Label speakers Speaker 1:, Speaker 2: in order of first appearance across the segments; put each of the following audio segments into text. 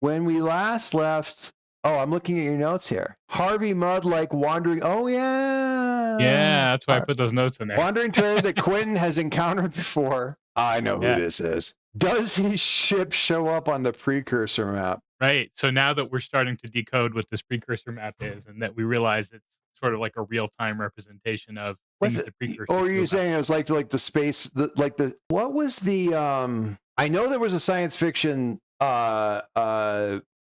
Speaker 1: when we last left, oh, I'm looking at your notes here. Harvey Mudd like wandering. Oh yeah,
Speaker 2: Yeah, that's why I put those notes in there.
Speaker 1: wandering trader that Quentin has encountered before. I know who
Speaker 2: Yeah.
Speaker 1: this is. Does his ship show up on the precursor map?
Speaker 2: Right. So now that we're starting to decode what this precursor map is, and that we realize it's sort of like a real time representation of
Speaker 1: Was
Speaker 2: things
Speaker 1: it?
Speaker 2: the precursors
Speaker 1: Or are
Speaker 2: knew
Speaker 1: you
Speaker 2: about.
Speaker 1: saying it was like the space, what was the I know there was a science fiction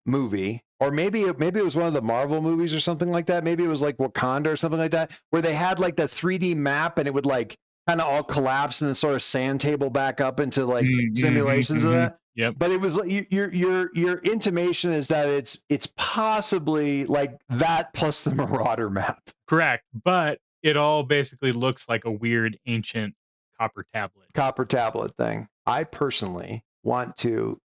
Speaker 1: movie, or maybe it was one of the Marvel movies or something like that. Maybe it was like Wakanda or something like that, where they had like the 3D map and it would like kind of all collapse and then sort of sand table back up into like
Speaker 2: Mm-hmm,
Speaker 1: simulations of
Speaker 2: hmm.
Speaker 1: that.
Speaker 2: Yep.
Speaker 1: But it was like your intimation is that it's possibly like that plus the Marauder map.
Speaker 2: Correct. But it all basically looks like a weird ancient copper tablet.
Speaker 1: Copper tablet thing. I personally want to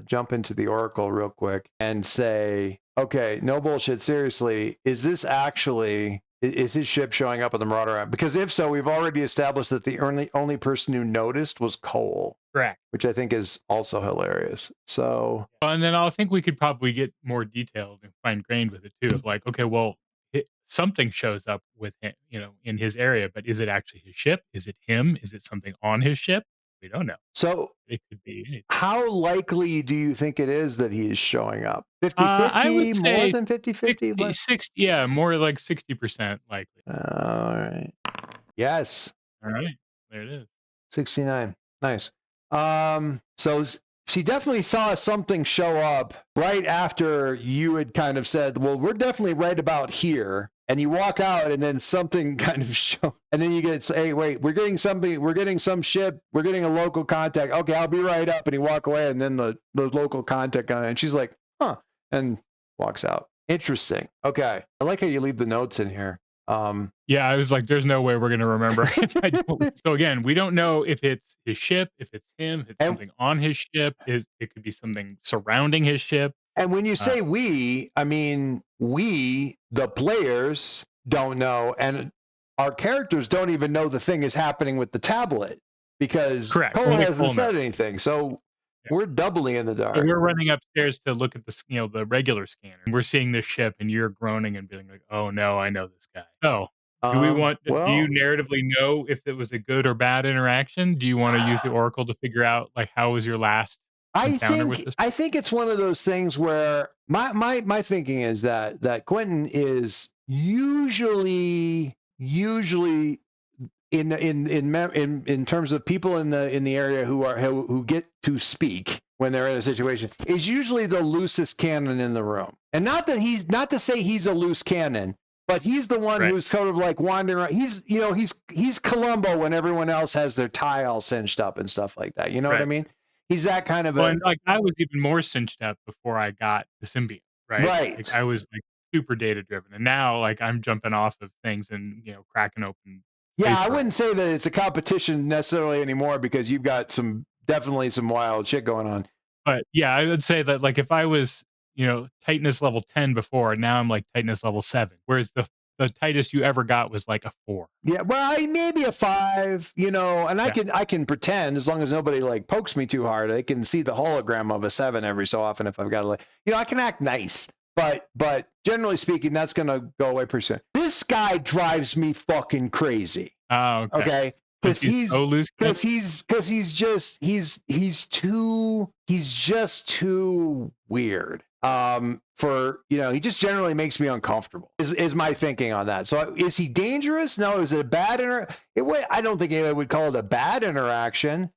Speaker 1: jump into the Oracle real quick and say, okay, no bullshit. Seriously, is this actually is his ship showing up on the Marauder app? Because if so, we've already established that the only person who noticed was Cole,
Speaker 2: Correct.
Speaker 1: which I think is also hilarious. So
Speaker 2: And then I think we could probably get more detailed and fine grained with it too. Of like, okay, well, something shows up with him, in his area, but is it actually his ship? Is it him? Is it something on his ship? We don't know.
Speaker 1: so
Speaker 2: It could be anything.
Speaker 1: how likely do you think it is that he is showing up?
Speaker 2: I would
Speaker 1: 50-50, more
Speaker 2: say
Speaker 1: than 50-50?
Speaker 2: 60, 60, yeah, more like 60% likely.
Speaker 1: All right. Yes.
Speaker 2: All right, there it is.
Speaker 1: 69. Nice. So she definitely saw something show up right after you had kind of said, well, we're definitely right about here. And you walk out and then something kind of show, and then you get, hey, wait, we're getting some ship, we're getting a local contact. Okay, I'll be right up. And you walk away, and then the local contact guy, and she's like, huh, and walks out. Interesting. Okay. I like how you leave the notes in here.
Speaker 2: Yeah, I was like, "There's no way we're gonna remember if I don't." So again, we don't know if it's his ship, if it's him, if it's
Speaker 1: and
Speaker 2: something on his ship. It could be something surrounding his ship.
Speaker 1: And when you
Speaker 2: Uh,
Speaker 1: say we, I mean we, the players, don't know, and our characters don't even know the thing is happening with the tablet because
Speaker 2: Correct.
Speaker 1: Cole
Speaker 2: Only
Speaker 1: hasn't
Speaker 2: Cole knows.
Speaker 1: said anything. So
Speaker 2: Yeah.
Speaker 1: we're doubly in the
Speaker 2: So
Speaker 1: dark.
Speaker 2: we're running upstairs to look at the regular scanner. We're seeing this ship, and you're groaning and being like, "Oh no, I know this guy." So, do you
Speaker 1: Well,
Speaker 2: narratively know if it was a good or bad interaction? Do you want to use the oracle to figure out like how was your last encounter with this?
Speaker 1: I think it's one of those things where my thinking is that Quentin is usually in terms of people in the area who get to speak when they're in a situation is usually the loosest cannon in the room. And not to say he's a loose cannon, but he's the one
Speaker 2: Right.
Speaker 1: who's sort of like wandering around. He's Columbo when everyone else has their tie all cinched up and stuff like that. You know what I
Speaker 2: Right.
Speaker 1: mean? He's that kind of
Speaker 2: Well,
Speaker 1: a
Speaker 2: and, like, I was even more cinched up before I got the symbiote, right? Like,
Speaker 1: right.
Speaker 2: I was, like, super data driven, and now, like, I'm jumping off of things and, cracking open
Speaker 1: Yeah, I wouldn't
Speaker 2: icebergs.
Speaker 1: say that it's a competition necessarily anymore because you've got definitely some wild shit going on.
Speaker 2: But, yeah, I would say that, like, if I was, tightness level 10 before, now I'm, like, tightness level 7, whereas the tightest you ever got was, like, a 4.
Speaker 1: Yeah, well, maybe a 5, and
Speaker 2: Yeah.
Speaker 1: I can pretend as long as nobody like pokes me too hard. I can see the hologram of a 7 every so often if I've got to I can act nice. But generally speaking, that's gonna go away pretty soon. This guy drives me fucking crazy.
Speaker 2: Oh, okay.
Speaker 1: Okay,
Speaker 2: Because
Speaker 1: because
Speaker 2: he's so loose cannon?
Speaker 1: he's just too weird. He just generally makes me uncomfortable. Is my thinking on that? So is he dangerous? No. Is it a bad I don't think anybody would call it a bad interaction,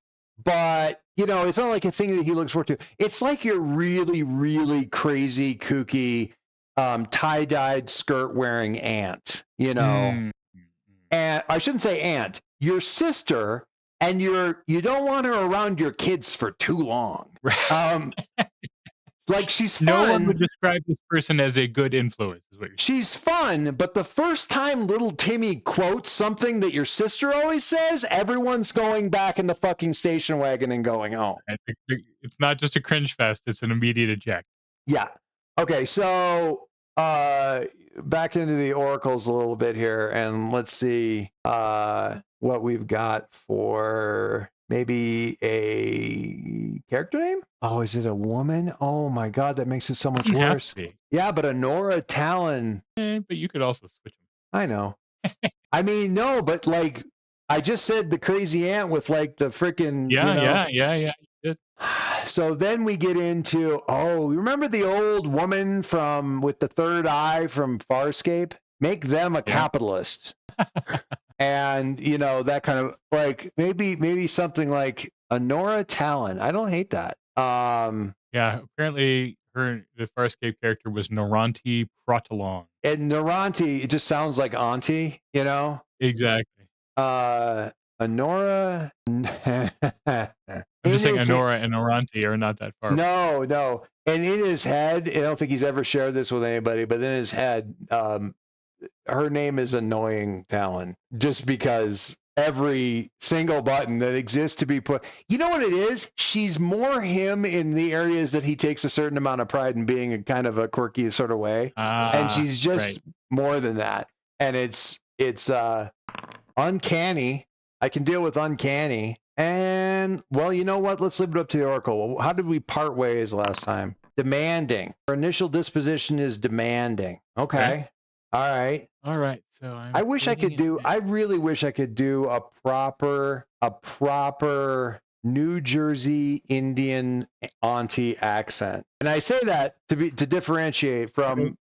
Speaker 1: but it's not like a thing that he looks forward to. It's like you're really, really crazy, kooky, tie-dyed skirt wearing aunt.
Speaker 2: Mm.
Speaker 1: And I shouldn't say aunt, your sister, and you don't want her around your kids for too long. Um, like she's
Speaker 2: No one would
Speaker 1: fun.
Speaker 2: describe this person as a good influence, is what you're saying.
Speaker 1: She's fun, but the first time little Timmy quotes something that your sister always says, everyone's going back in the fucking station wagon and going home.
Speaker 2: I think it's not just a cringe fest, it's an immediate eject.
Speaker 1: Yeah. Okay, so back into the oracles a little bit here, and let's see what we've got for maybe a character name? Oh, is it a woman? Oh my god, that makes it so much
Speaker 2: Doesn't have to
Speaker 1: worse.
Speaker 2: be.
Speaker 1: Yeah, but Anora Talin.
Speaker 2: But you could also switch them.
Speaker 1: I know. I mean, no, but like I just said the crazy ant with like the freaking,
Speaker 2: Yeah, yeah, yeah, yeah. You did.
Speaker 1: So then we get into, oh, you remember the old woman from with the third eye from Farscape? Make them a
Speaker 2: Yeah.
Speaker 1: capitalist. And that kind of like maybe something like Anora Talin. I don't hate that.
Speaker 2: Yeah, apparently the Farscape character was Noranti Protalon.
Speaker 1: And Naranti, it just sounds like auntie,
Speaker 2: Exactly.
Speaker 1: Honora.
Speaker 2: I'm just
Speaker 1: In
Speaker 2: saying
Speaker 1: his
Speaker 2: Anora and Noranti are not that far.
Speaker 1: no, and in his head, I don't think he's ever shared this with anybody, but in his head, her name is Annoying Talon, just because every single button that exists to be put. You know what it is? She's more him in the areas that he takes a certain amount of pride in being a kind of a quirky sort of way, and she's just
Speaker 2: Right.
Speaker 1: more than that. And it's uncanny. I can deal with uncanny. And well, you know what? Let's leave it up to the Oracle. How did we part ways last time? Demanding. Her initial disposition is demanding. Okay. All right.
Speaker 2: All right. So
Speaker 1: I
Speaker 2: I'm
Speaker 1: wish I
Speaker 2: putting
Speaker 1: could
Speaker 2: it
Speaker 1: do.
Speaker 2: in.
Speaker 1: I really wish I could do a proper New Jersey Indian auntie accent, and I say that to differentiate from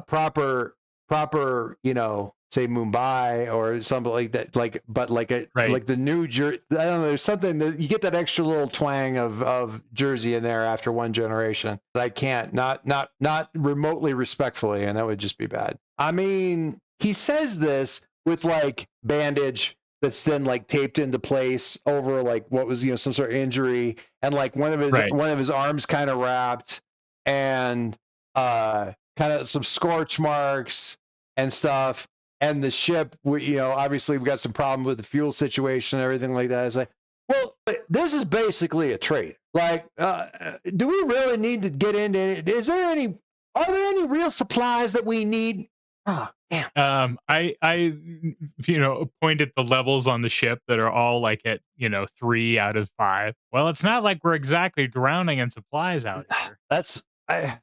Speaker 1: proper say Mumbai or something like that, but
Speaker 2: Right.
Speaker 1: like the New Jersey. I don't know. There's something that you get that extra little twang of Jersey in there after one generation that I can't not remotely respectfully, and that would just be bad. I mean, he says this with like bandage that's then like taped into place over like what was some sort of injury, and like
Speaker 2: Right.
Speaker 1: one of his arms kind of wrapped, and kind of some scorch marks and stuff. And the ship, obviously we've got some problem with the fuel situation and everything like that. It's like, well, this is basically a trade. Like, do we really need to get into it? Are there any real supplies that we need? Oh, damn.
Speaker 2: I point at the levels on the ship that are all like at 3 out of 5. Well, it's not like we're exactly drowning in supplies out here.
Speaker 1: That's yeah.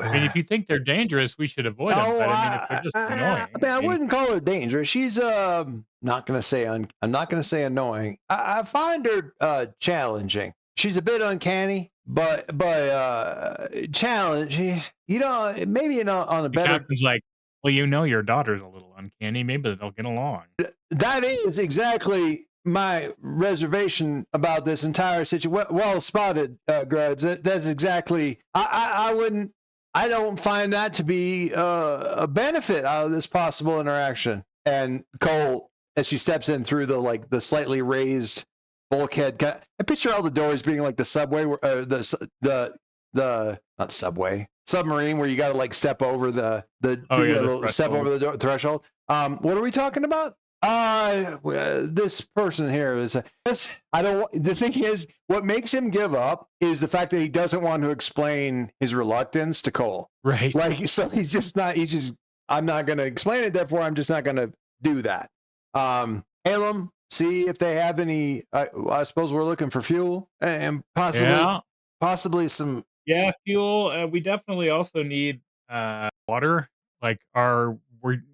Speaker 2: I mean, if you think they're dangerous, we should avoid them.
Speaker 1: Oh,
Speaker 2: But I mean, if they're just annoying,
Speaker 1: I
Speaker 2: I mean,
Speaker 1: wouldn't call her dangerous. She's not gonna say I'm not gonna say annoying. I find her challenging. She's a bit uncanny, but challenging. Maybe on a
Speaker 2: the
Speaker 1: better.
Speaker 2: captain's like, well, your daughter's a little uncanny. Maybe they'll get along.
Speaker 1: That is exactly my reservation about this entire situation. Well spotted, Grubbs. That's exactly. I wouldn't. I don't find that to be a benefit out of this possible interaction. And Cole, as she steps in through the slightly raised bulkhead, I picture all the doors being like the subway, the not subway submarine, where you got to like step over the step over the threshold. What are we talking about? This person here is. I don't. The thing is, what makes him give up is the fact that he doesn't want to explain his reluctance to Cole.
Speaker 2: Right.
Speaker 1: Like, so he's just not. He's just. I'm not going to explain it. Therefore, I'm just not going to do that. Halem, see if they have any. I suppose we're looking for fuel and possibly some.
Speaker 2: Yeah, fuel. We definitely also need water. Like our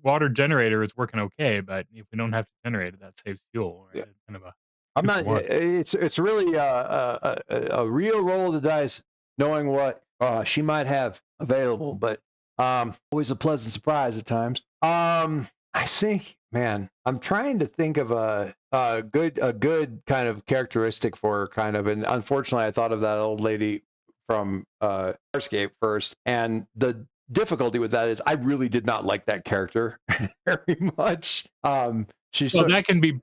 Speaker 2: water generator is working okay, but if we don't have to generate it, that saves fuel. Right?
Speaker 1: Yeah.
Speaker 2: It's kind of a
Speaker 1: I'm
Speaker 2: two for
Speaker 1: not.
Speaker 2: one.
Speaker 1: It's really a real roll of the dice, knowing what she might have available, but always a pleasant surprise at times. I think, man, I'm trying to think of a good kind of characteristic for her, kind of, and unfortunately, I thought of that old lady from Farscape first, and the difficulty with that is I really did not like that character very much.
Speaker 2: That can be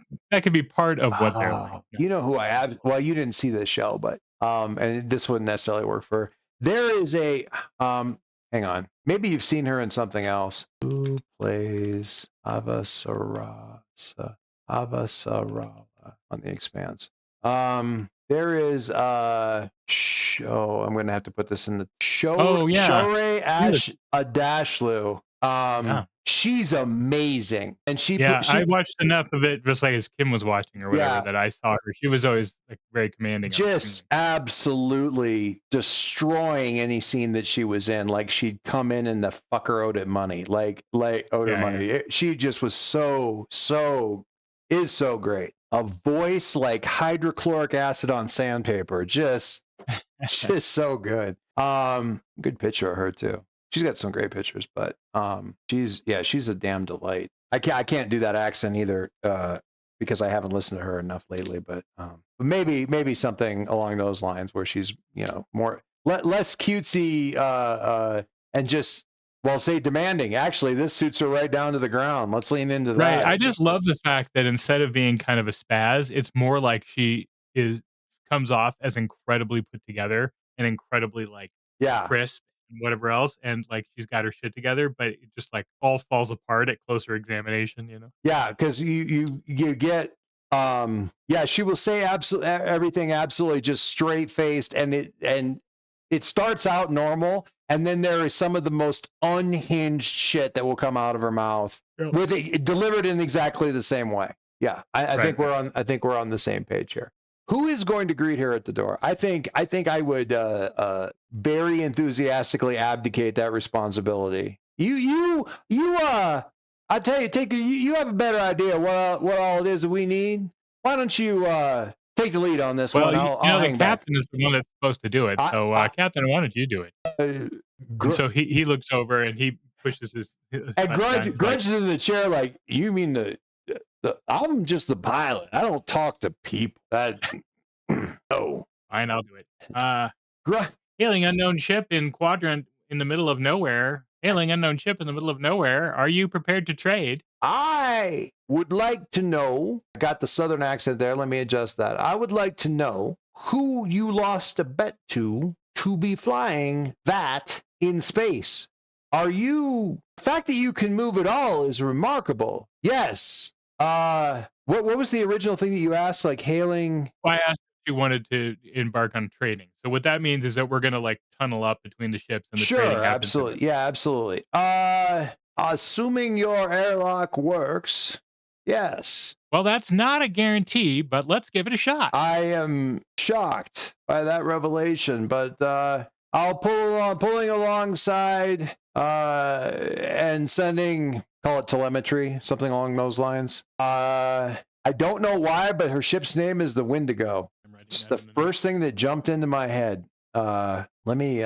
Speaker 2: part of what they're like.
Speaker 1: You know who I have? Well, you didn't see this show, but and this wouldn't necessarily work for her. There is a hang on. Maybe you've seen her in something else. Who plays Avasarala on The Expanse? There is show. I'm going to have to put this in the show.
Speaker 2: Oh yeah,
Speaker 1: Shore Adashlu. She's amazing, and she
Speaker 2: I watched enough of it, just like as Kim was watching or whatever,
Speaker 1: yeah,
Speaker 2: that I saw her. She was always like very commanding on
Speaker 1: just
Speaker 2: screen.
Speaker 1: absolutely destroying any scene that she was in. Like she'd come in and the fucker owed it money, like owed her money. She just was so great. A voice like hydrochloric acid on sandpaper, just so good. Good picture of her too. She's got some great pictures, but she's a damn delight. I can't do that accent either, because I haven't listened to her enough lately. But maybe something along those lines where she's more less cutesy and just say demanding. Actually, this suits her right down to the ground. Let's lean into
Speaker 2: Right,
Speaker 1: that.
Speaker 2: I just love the fact that instead of being kind of a spaz, it's more like she comes off as incredibly put together and incredibly, like,
Speaker 1: Yeah.
Speaker 2: crisp and whatever else, and, like, she's got her shit together, but it just, like, all falls apart at closer examination, you know?
Speaker 1: Yeah, because you get she will say absolutely everything absolutely just straight faced, and it starts out normal, and then there is some of the most unhinged shit that will come out of her mouth
Speaker 2: Yep.
Speaker 1: with it delivered in exactly the same way. Yeah, I think
Speaker 2: Right.
Speaker 1: I think we're on the same page here. Who is going to greet her at the door? I think I would very enthusiastically abdicate that responsibility. You I tell you, you have a better idea what all it is that we need. Why don't you take the lead on this
Speaker 2: Well,
Speaker 1: one? I'll
Speaker 2: the
Speaker 1: hang back.
Speaker 2: captain is the one that's supposed to do it, so,
Speaker 1: I
Speaker 2: Captain, why don't you do it? And
Speaker 1: gr-
Speaker 2: so he looks over and he pushes his
Speaker 1: and
Speaker 2: button down, he's like,
Speaker 1: grudges in the chair like, you mean I'm just the pilot. I don't talk to people. No.
Speaker 2: "Fine, I'll do it."
Speaker 1: Gr-
Speaker 2: Hailing unknown ship in quadrant in the middle of nowhere. Hailing unknown ship in the middle of nowhere. Are you prepared to trade?
Speaker 1: I would like to know. I got the southern accent there. Let me adjust that. I would like to know who you lost a bet to be flying that in space. The fact that you can move at all is remarkable. Yes. What was the original thing that you asked? Like hailing?
Speaker 2: Well, I asked if you wanted to embark on trading. So what that means is that we're gonna like tunnel up between the ships and the trading
Speaker 1: Sure,
Speaker 2: happens in
Speaker 1: absolutely. Yeah, absolutely. Assuming your airlock works, yes.
Speaker 2: Well, that's not a guarantee, but let's give it a shot.
Speaker 1: I am shocked by that revelation, but I'll pulling alongside and sending, call it telemetry, something along those lines. I don't know why, but her ship's name is the Wendigo.
Speaker 2: I'm writing
Speaker 1: It's
Speaker 2: that
Speaker 1: the
Speaker 2: in the notes.
Speaker 1: first thing that jumped into my head. Let me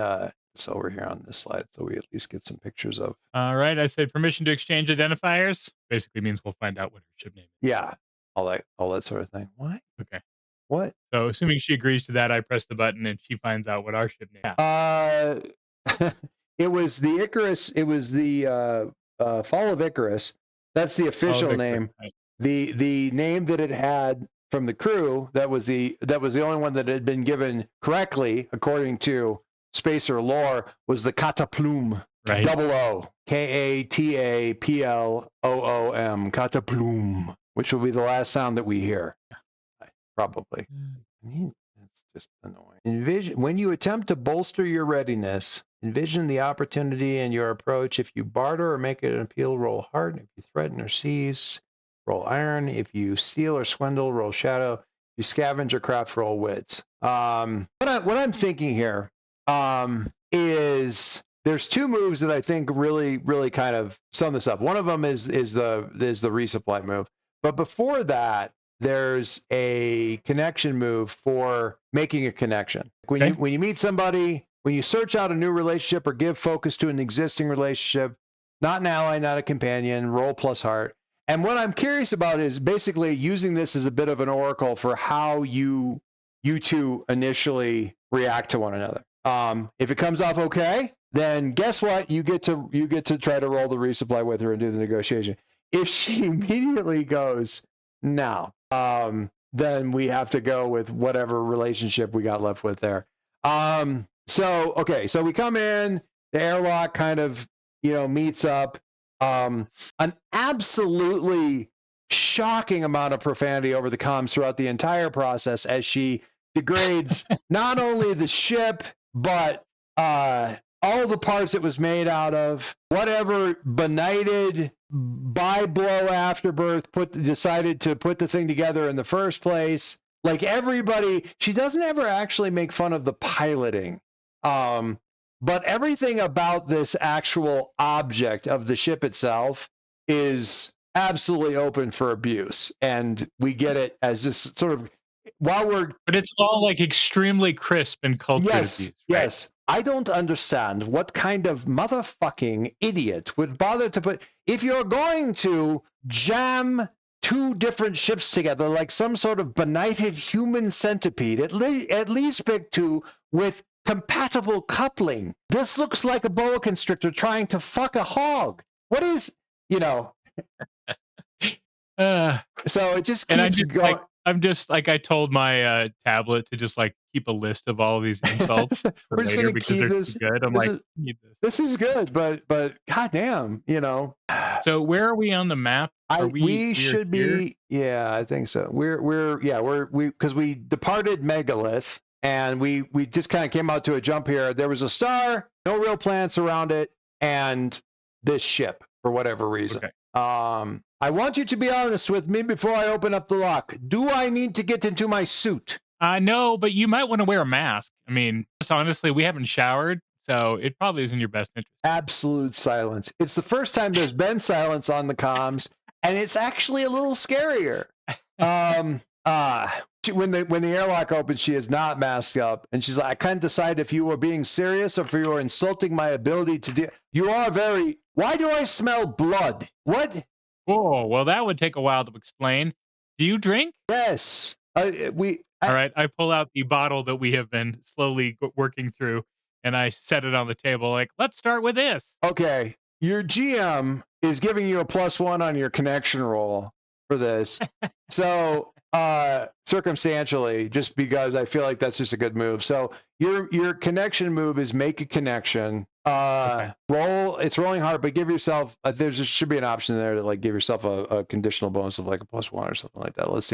Speaker 1: it's over here on this slide so we at least get some pictures of.
Speaker 2: All right, I said permission to exchange identifiers. Basically means we'll find out what her ship name is.
Speaker 1: Yeah, all that sort of thing. What?
Speaker 2: Okay.
Speaker 1: What?
Speaker 2: So assuming she agrees to that, I press the button and she finds out what our ship name is.
Speaker 1: It was the Icarus. It was the Fall of Icarus. That's the official name.
Speaker 2: Right.
Speaker 1: The name that it had from the crew, that was the only one that had been given correctly according to spacer lore, was the Cataplume.
Speaker 2: Right.
Speaker 1: Double O. Kataploom. Cataplume. Which will be the last sound that we hear. Probably. It's just annoying. When you attempt to bolster your readiness, envision the opportunity in your approach. If you barter or make an appeal, roll hard. If you threaten or seize, roll iron. If you steal or swindle, roll shadow. If you scavenge or craft, roll wits. What I'm thinking here is there's two moves that I think really kind of sum this up. One of them is the resupply move. But before that, there's a connection move for making a connection. When you meet somebody, when you search out a new relationship or give focus to an existing relationship, not an ally, not a companion, roll plus heart. And what I'm curious about is basically using this as a bit of an oracle for how you two initially react to one another. If it comes off okay, then guess what? You get to try to roll the resupply with her and do the negotiation. If she immediately goes, no, then we have to go with whatever relationship we got left with there. So we come in, the airlock kind of, meets up. An absolutely shocking amount of profanity over the comms throughout the entire process as she degrades not only the ship, but all the parts it was made out of, whatever benighted by blow afterbirth decided to put the thing together in the first place. Like everybody, she doesn't ever actually make fun of the piloting. But everything about this actual object of the ship itself is absolutely open for abuse. And we get it as this sort of,
Speaker 2: but it's all like extremely crisp and cultured abuse, right?
Speaker 1: yes. I don't understand what kind of motherfucking idiot would bother to put, if you're going to jam two different ships together like some sort of benighted human centipede, at least pick two with compatible coupling. This looks like a boa constrictor trying to fuck a hog. What is, so it just keeps going.
Speaker 2: I'm just like, I told my tablet to just like keep a list of all of these insults for
Speaker 1: We're just
Speaker 2: later
Speaker 1: gonna
Speaker 2: because
Speaker 1: keep
Speaker 2: they're
Speaker 1: this.
Speaker 2: too good. I'm
Speaker 1: this
Speaker 2: like,
Speaker 1: is,
Speaker 2: need this.
Speaker 1: this is good, but goddamn,
Speaker 2: So where are we on the map? Are
Speaker 1: we should
Speaker 2: here?
Speaker 1: be, yeah, I think so. We're because we departed Megalith and we just kind of came out to a jump here. There was a star, no real plants around it, and this ship for whatever reason.
Speaker 2: Okay.
Speaker 1: I want you to be honest with me before I open up the lock. Do I need to get into my suit?
Speaker 2: No, but you might want to wear a mask. I mean, just honestly, we haven't showered, so it probably is in your best interest.
Speaker 1: Absolute silence. It's the first time there's been silence on the comms, and it's actually a little scarier. When the airlock opens, she is not masked up, and she's like, I can't decide if you were being serious or if you were insulting my ability to do. You are very. Why do I smell blood? What?
Speaker 2: Oh, well, that would take a while to explain. Do you drink?
Speaker 1: Yes.
Speaker 2: All right. I pull out the bottle that we have been slowly working through, and I set it on the table. Like, let's start with this.
Speaker 1: Okay. Your GM is giving you a +1 on your connection roll for this. So circumstantially, just because I feel like that's just a good move. So your connection move is make a connection.
Speaker 2: Okay.
Speaker 1: It's rolling hard, but give yourself there should be an option there to like give yourself a conditional bonus of like a +1 or something like that. Let's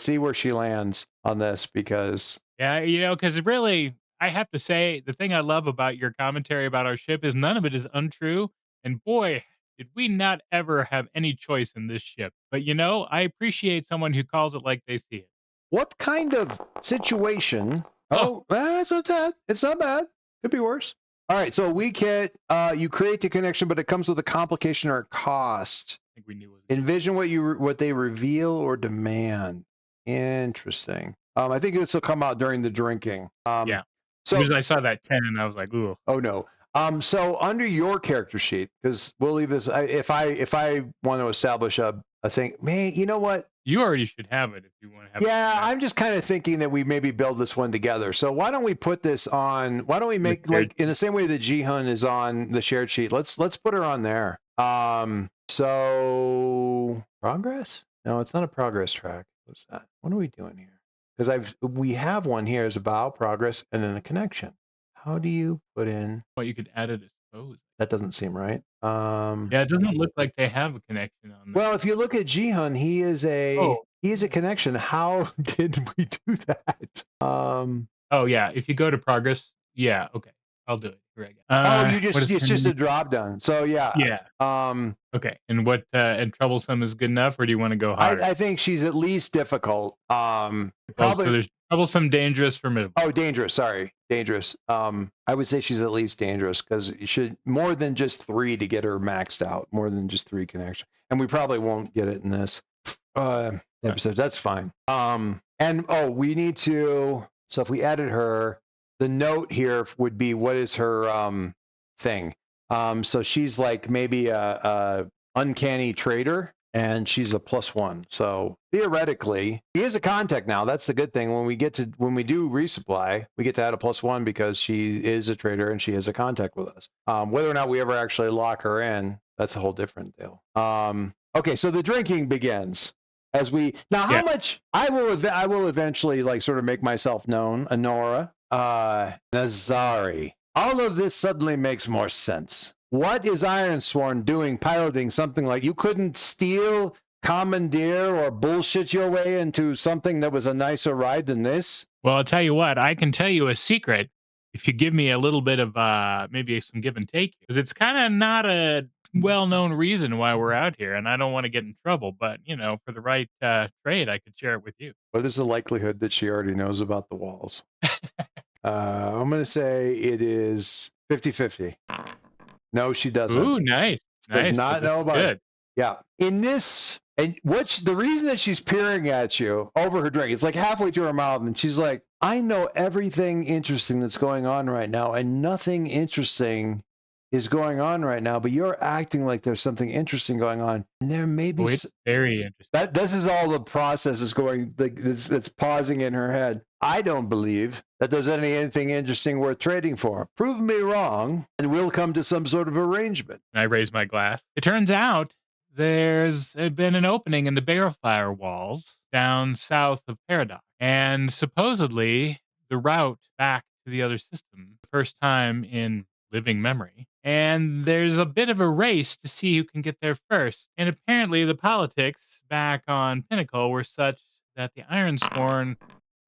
Speaker 1: see where she lands on this, because
Speaker 2: Yeah, because really, I have to say, the thing I love about your commentary about our ship is none of it is untrue. And boy, did we not ever have any choice in this ship. But I appreciate someone who calls it like they see it.
Speaker 1: what kind of situation? Oh, it's not bad. It's not bad. Could be worse. All right, so we get you create the connection, but it comes with a complication or a cost.
Speaker 2: I think we knew it.
Speaker 1: Envision what they reveal or demand. Interesting. I think this will come out during the drinking.
Speaker 2: Yeah.
Speaker 1: So
Speaker 2: Because I saw that 10 and I was like, ooh.
Speaker 1: Oh no. So under your character sheet, because we'll leave this. If I want to establish a thing, man, you know what?
Speaker 2: You already should have it if you want to have it.
Speaker 1: Yeah, I'm just kind of thinking that we maybe build this one together. So why don't we put this on? Why don't we make like in the same way that Jihun is on the shared sheet? Let's put her on there. So progress? No, it's not a progress track. What's that? What are we doing here? Because we have one here as about progress and then a connection. How do you put in?
Speaker 2: Well, you could add it, I suppose.
Speaker 1: That doesn't seem right.
Speaker 2: Yeah, it doesn't look like they have a connection on there.
Speaker 1: Well, if you look at Jihun, he is a connection. How did we do that?
Speaker 2: Oh yeah, if you go to progress, yeah, okay, I'll do it. Here
Speaker 1: it's just a drop down. So yeah.
Speaker 2: Yeah. Okay, and what and troublesome is good enough, or do you want to go higher?
Speaker 1: I think she's at least difficult.
Speaker 2: Probably. So there's troublesome, dangerous, formidable.
Speaker 1: Oh, dangerous. Sorry, dangerous. I would say she's at least dangerous because you should more than just 3 to get her maxed out. More than just 3 connection, and we probably won't get it in this episode. That's fine. And we need to. So if we added her, the note here would be what is her thing. So she's like maybe a uncanny trader, and she's a +1. So theoretically, he is a contact now. That's the good thing. When we do resupply, we get to add a +1 because she is a trader and she is a contact with us. Whether or not we ever actually lock her in, that's a whole different deal. Okay, so the drinking begins. How much I will eventually like sort of make myself known, Anora, Nazari. All of this suddenly makes more sense. What is Ironsworn doing piloting something like you couldn't steal, commandeer, or bullshit your way into something that was a nicer ride than this?
Speaker 2: Well, I'll tell you what, I can tell you a secret. if you give me a little bit of maybe some give and take, because it's kind of not a well-known reason why we're out here, and I don't want to get in trouble. But for the right trade, I could share it with you.
Speaker 1: What is the likelihood that she already knows about the walls? I'm going to say it is 50-50. No, she doesn't.
Speaker 2: Ooh, nice,
Speaker 1: Does
Speaker 2: nice. So
Speaker 1: not
Speaker 2: this
Speaker 1: know
Speaker 2: is
Speaker 1: about it.
Speaker 2: good.
Speaker 1: Yeah. In this, and what's the reason that she's peering at you over her drink? It's like halfway to her mouth, and she's like, I know everything interesting that's going on right now, and nothing interesting is going on right now, but you're acting like there's something interesting going on. And there may be
Speaker 2: Oh, it's very interesting.
Speaker 1: that this is all the process is going like that's pausing in her head. I don't believe that there's anything interesting worth trading for. Prove me wrong, and we'll come to some sort of arrangement.
Speaker 2: And I raise my glass. It turns out there's been an opening in the Balefire walls down south of Paradox, and supposedly the route back to the other system, the first time in living memory. And there's a bit of a race to see who can get there first. And apparently, the politics back on Pinnacle were such that the Ironsworn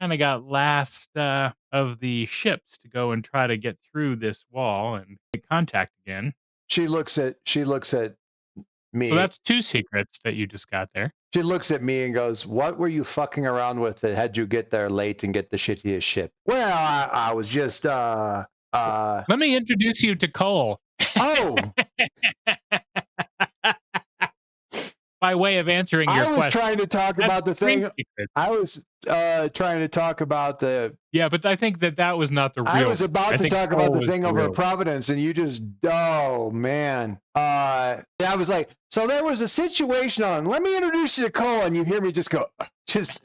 Speaker 2: kind of got last of the ships to go and try to get through this wall and make contact again.
Speaker 1: She looks at
Speaker 2: So
Speaker 1: me.
Speaker 2: that's two secrets that you just got there.
Speaker 1: She looks at me and goes, "What were you fucking around with that had you get there late and get the shittiest ship?" Well, I was just
Speaker 2: Let me introduce you to Cole.
Speaker 1: oh,
Speaker 2: By way of answering your
Speaker 1: I was
Speaker 2: question.
Speaker 1: trying to talk
Speaker 2: That's
Speaker 1: about the
Speaker 2: three
Speaker 1: thing.
Speaker 2: secrets.
Speaker 1: I was trying to talk about the
Speaker 2: Yeah, but I think that was not the real
Speaker 1: I was
Speaker 2: reason.
Speaker 1: about
Speaker 2: I
Speaker 1: to
Speaker 2: think
Speaker 1: talk about
Speaker 2: Cole
Speaker 1: the
Speaker 2: was
Speaker 1: thing
Speaker 2: the
Speaker 1: over
Speaker 2: real reason.
Speaker 1: Providence, and you just, oh man. I was like, so there was a situation on. Let me introduce you to Cole, and you hear me just go, just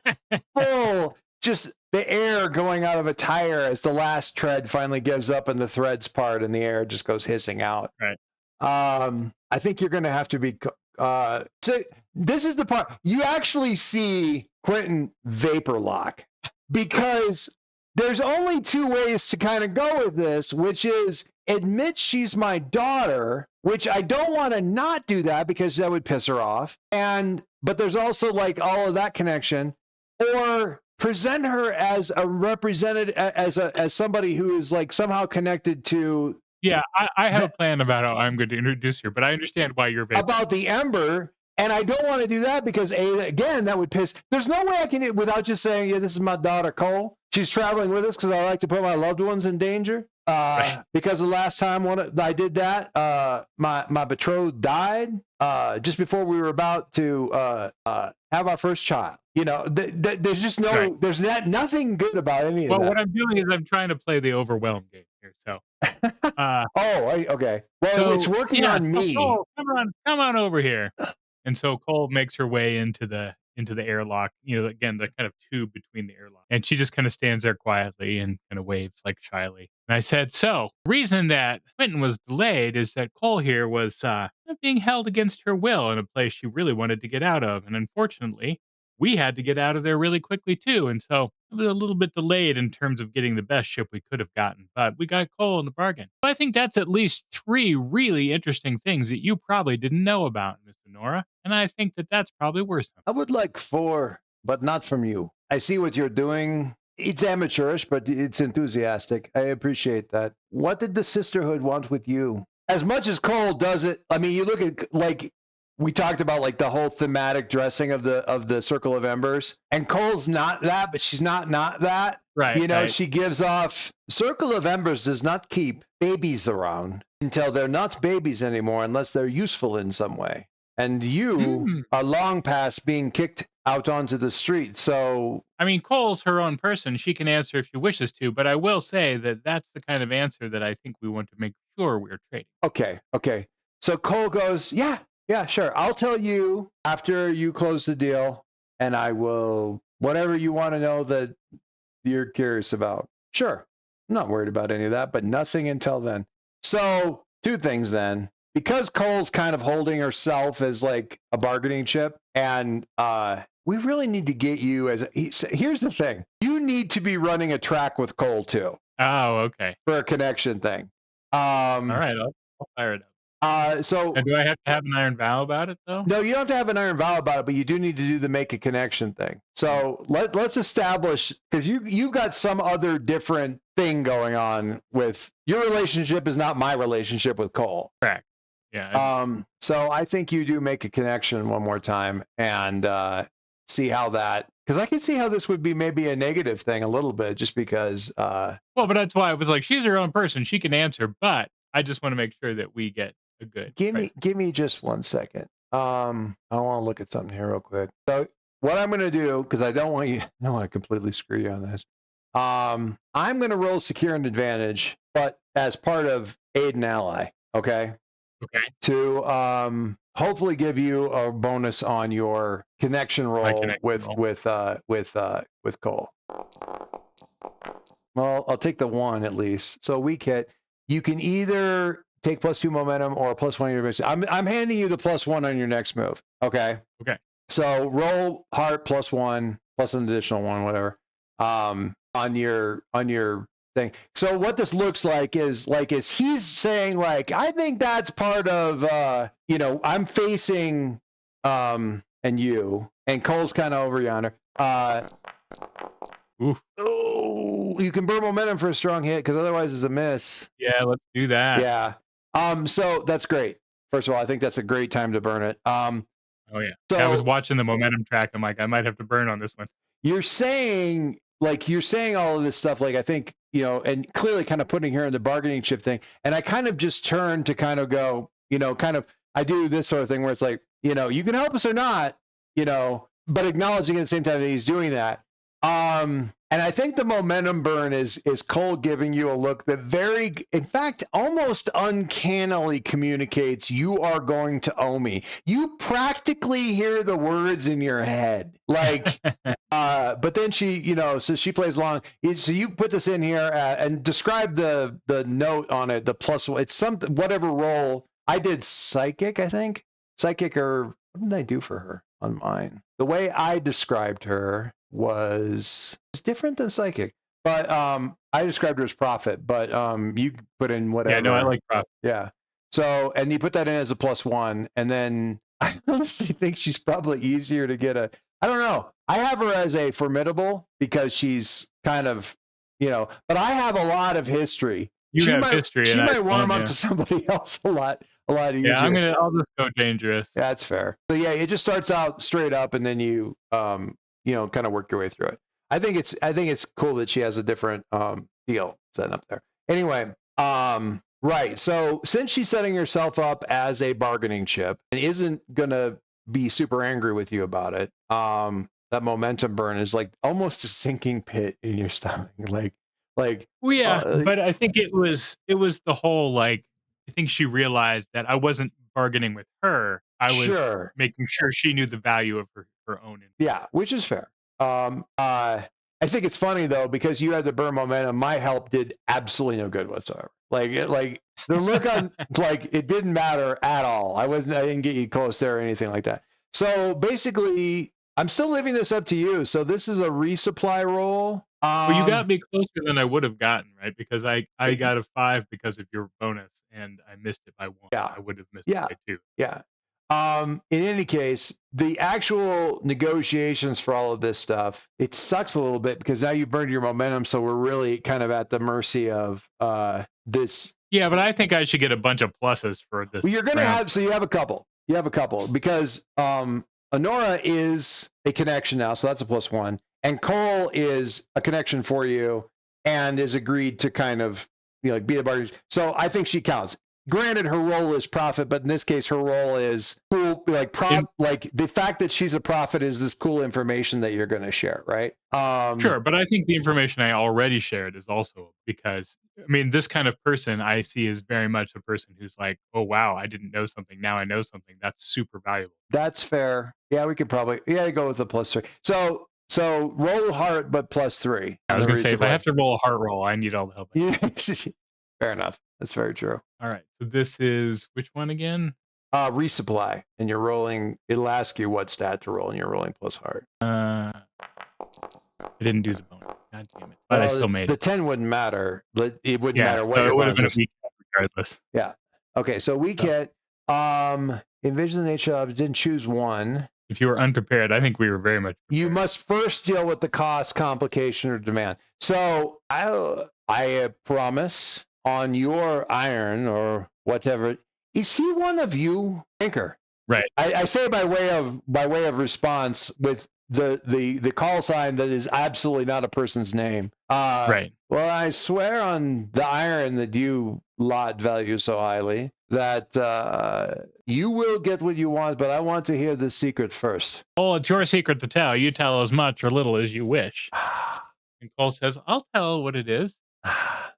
Speaker 1: full, just the air going out of a tire as the last tread finally gives up and the threads part, and the air just goes hissing out.
Speaker 2: Right.
Speaker 1: I think you're going to have to be. So this is the part you actually see Quentin vapor lock because there's only two ways to kind of go with this, which is admit she's my daughter, which I don't want to not do that because that would piss her off. But there's also like all of that connection, or present her as a represented as somebody who is like somehow connected to
Speaker 2: Yeah, I have a
Speaker 1: the,
Speaker 2: plan about how I'm going to introduce her, but I understand why you're vapor.
Speaker 1: about the Ember. And I don't want to do that because again, that would piss. There's no way I can without just saying, yeah, this is my daughter Cole. She's traveling with us because I like to put my loved ones in danger.
Speaker 2: Right.
Speaker 1: Because the last time I did that, my betrothed died just before we were about to have our first child. There's just
Speaker 2: Right.
Speaker 1: there's nothing good about any of
Speaker 2: Well,
Speaker 1: that.
Speaker 2: what I'm doing is I'm trying to play the overwhelm game here. So,
Speaker 1: Okay. Well, it's
Speaker 2: so
Speaker 1: working
Speaker 2: yeah,
Speaker 1: on
Speaker 2: so
Speaker 1: me.
Speaker 2: Cole, come on over here. And so Cole makes her way into the airlock, again, the kind of tube between the airlock. And she just kind of stands there quietly and kind of waves like shyly. And I said, so the reason that Quentin was delayed is that Cole here was being held against her will in a place she really wanted to get out of. And unfortunately, we had to get out of there really quickly too. And so it was a little bit delayed in terms of getting the best ship we could have gotten, but we got Cole in the bargain. So I think that's at least three really interesting things that you probably didn't know about, Mr. Nora. And I think that that's probably worth something.
Speaker 1: I would like four, but not from you. I see what you're doing. It's amateurish, but it's enthusiastic. I appreciate that. What did the sisterhood want with you? As much as Cole does it, I mean, you look at like we talked about like the whole thematic dressing of the Circle of Embers, and Cole's not that, but she's not that.
Speaker 2: Right, right.
Speaker 1: She gives off Circle of Embers does not keep babies around until they're not babies anymore unless they're useful in some way. And you
Speaker 2: Hmm.
Speaker 1: are long past being kicked out onto the street. So,
Speaker 2: I mean, Cole's her own person. She can answer if she wishes to, but I will say that that's the kind of answer that I think we want to make sure we're trading.
Speaker 1: okay. So Cole goes, yeah, sure. I'll tell you after you close the deal, and I will, whatever you want to know that you're curious about. Sure. I'm not worried about any of that, but nothing until then. So, two things then. Because Cole's kind of holding herself as like a bargaining chip, and we really need to get you as here's the thing. You need to be running a track with Cole too
Speaker 2: Oh, okay.
Speaker 1: for a connection thing.
Speaker 2: All right, I'll fire it up.
Speaker 1: So
Speaker 2: And do I have to have an iron vow about it though?
Speaker 1: no, you don't have to have an iron vow about it, but you do need to do the make a connection thing. So let's establish, because you've got some other different thing going on with your relationship is not my relationship with Cole.
Speaker 2: Correct. Yeah.
Speaker 1: So I think you do make a connection one more time and see how that, because I can see how this would be maybe a negative thing a little bit, just because.
Speaker 2: Well, but that's why I was like, she's her own person. She can answer, but I just want to make sure that we get a good.
Speaker 1: Give me just 1 second. I want to look at something here real quick. So what I'm going to do, because I don't want to completely screw you on this. I'm going to roll secure and advantage, but as part of aid and ally. Okay.
Speaker 2: Okay.
Speaker 1: To hopefully give you a bonus on your connection roll with Cole. Well, I'll take the 1 at least. So weak hit. You can either take +2 momentum or +1 on your next. I'm handing you the +1 on your next move. Okay.
Speaker 2: Okay.
Speaker 1: So roll heart +1 plus an additional 1, whatever. On your thing. So what this looks like is he's saying like, I think that's part of I'm facing and you, and Cole's kind of over yonder. Oh, you can burn momentum for a strong hit because otherwise it's a miss.
Speaker 2: Yeah, let's do that.
Speaker 1: Yeah. So that's great. First of all, I think that's a great time to burn it.
Speaker 2: Oh yeah.
Speaker 1: So
Speaker 2: I was watching the momentum track. I'm like, I might have to burn on this one.
Speaker 1: You're saying all of this stuff, like I think, and clearly kind of putting her in the bargaining chip thing. And I kind of just turn to kind of go, I do this sort of thing where it's like, you can help us or not, but acknowledging at the same time that he's doing that. And I think the momentum burn is Cole giving you a look that in fact, almost uncannily communicates, you are going to owe me. You practically hear the words in your head. Like, but then she, so she plays along. So you put this in here and describe the note on it, the +1. It's something, whatever role. I did psychic, I think. Psychic, or what did I do for her on mine? The way I described her was different than psychic, but I described her as prophet, but you put in whatever.
Speaker 2: Yeah, no, I like prophet.
Speaker 1: Yeah. So, and you put that in as a +1, and then I honestly think she's probably easier to get I don't know. I have her as a formidable because she's kind of, but I have a lot of history.
Speaker 2: You have history.
Speaker 1: She might warm up to somebody else a lot easier.
Speaker 2: Yeah, I'll just go dangerous.
Speaker 1: Yeah, that's fair. So yeah, it just starts out straight up, and then you kind of work your way through it. I think it's cool that she has a different deal set up there. Anyway, right. So since she's setting herself up as a bargaining chip and isn't gonna be super angry with you about it, that momentum burn is like almost a sinking pit in your stomach.
Speaker 2: Well, yeah, but I think it was the whole, like, I think she realized that I wasn't bargaining with her. I was making sure she knew the value of her own.
Speaker 1: Yeah, which is fair. I think it's funny though, because you had to burn momentum. My help did absolutely no good whatsoever. Like the look on, like it didn't matter at all. I didn't get you close there or anything like that. So basically, I'm still leaving this up to you. So this is a resupply roll.
Speaker 2: Well, you got me closer than I would have gotten, right? Because I got a 5 because of your bonus, and I missed it by 1.
Speaker 1: Yeah.
Speaker 2: I would have missed it by 2.
Speaker 1: Yeah. In any case, the actual negotiations for all of this stuff, it sucks a little bit because now you burned your momentum, so we're really kind of at the mercy of this.
Speaker 2: Yeah, but I think I should get a bunch of pluses for this.
Speaker 1: Well, you're going to have, so you have a couple. You have a couple because Anora is a connection now, so that's a +1. And Cole is a connection for you and is agreed to kind of, be a bargain. So I think she counts. Granted, her role is prophet, but in this case, her role is cool. Like the fact that she's a prophet is this cool information that you're going to share, right?
Speaker 2: Sure, but I think the information I already shared is also because, I mean, this kind of person I see is very much a person who's like, oh wow, I didn't know something. Now I know something. That's super valuable.
Speaker 1: That's fair. Yeah, we could probably go with the +3. So roll heart, but +3.
Speaker 2: I was going to say, if I have to roll a heart roll, I need all the help.
Speaker 1: Fair enough. That's very true.
Speaker 2: All right. So this is which one again?
Speaker 1: Resupply, and you're rolling. It'll ask you what stat to roll, and you're rolling +heart.
Speaker 2: I didn't do the bonus. God damn it! But I still made it.
Speaker 1: The 10 wouldn't matter. It wouldn't matter what
Speaker 2: it would have been a weak regardless.
Speaker 1: Yeah. Okay, so we
Speaker 2: So
Speaker 1: get envision the nature of didn't choose one.
Speaker 2: if you were unprepared, I think we were very much
Speaker 1: You
Speaker 2: prepared.
Speaker 1: must first deal with the cost, complication, or demand. So I promise on your iron or whatever. Is he one of you, Anchor?
Speaker 2: Right,
Speaker 1: I say by way of response with the call sign that is absolutely not a person's name.
Speaker 2: right.
Speaker 1: Well, I swear on the iron that you lot value so highly that you will get what you want, but I want to hear the secret first.
Speaker 2: Oh, it's your secret to tell. You tell as much or little as you wish. And Cole says, I'll tell what it is.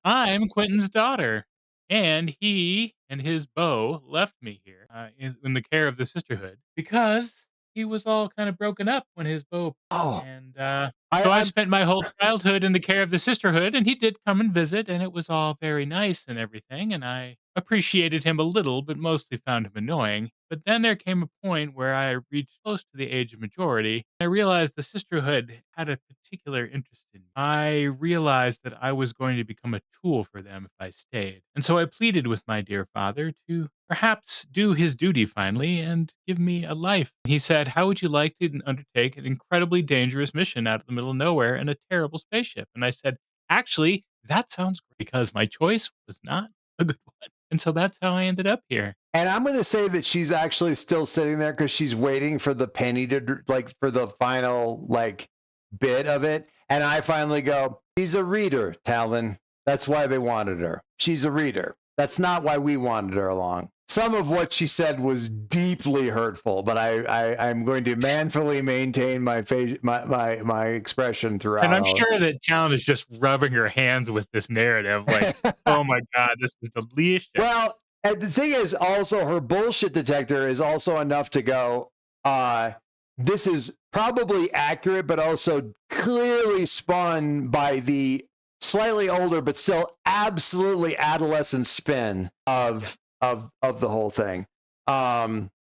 Speaker 2: I'm Quentin's daughter, and he and his beau left me here in the care of the sisterhood because he was all kind of broken up when his beau,
Speaker 1: Oh,
Speaker 2: and so I
Speaker 1: I'm
Speaker 2: spent my whole childhood in the care of the sisterhood, and he did come and visit, and it was all very nice and everything, and I appreciated him a little, but mostly found him annoying. But then there came a point where I reached close to the age of majority. I realized the sisterhood had a particular interest in me. I realized that I was going to become a tool for them if I stayed. And so I pleaded with my dear father to perhaps do his duty finally and give me a life. He said, how would you like to undertake an incredibly dangerous mission out of the middle of nowhere in a terrible spaceship? And I said, actually, that sounds great because my choice was not a good one. And so that's how I ended up here.
Speaker 1: And I'm going to say that she's actually still sitting there because she's waiting for the penny to like for the final like bit of it. And I finally go, she's a reader, Talon. That's why they wanted her. She's a reader. That's not why we wanted her along. Some of what she said was deeply hurtful, but I'm going to manfully maintain my expression
Speaker 2: And
Speaker 1: throughout
Speaker 2: I'm
Speaker 1: all.
Speaker 2: sure that Talon is just rubbing her hands with this narrative, like, "Oh my god, this is delicious."
Speaker 1: Well, and the thing is, also her bullshit detector is also enough to go. Uh, this is probably accurate, but also clearly spun by the slightly older but still absolutely adolescent spin of the whole thing.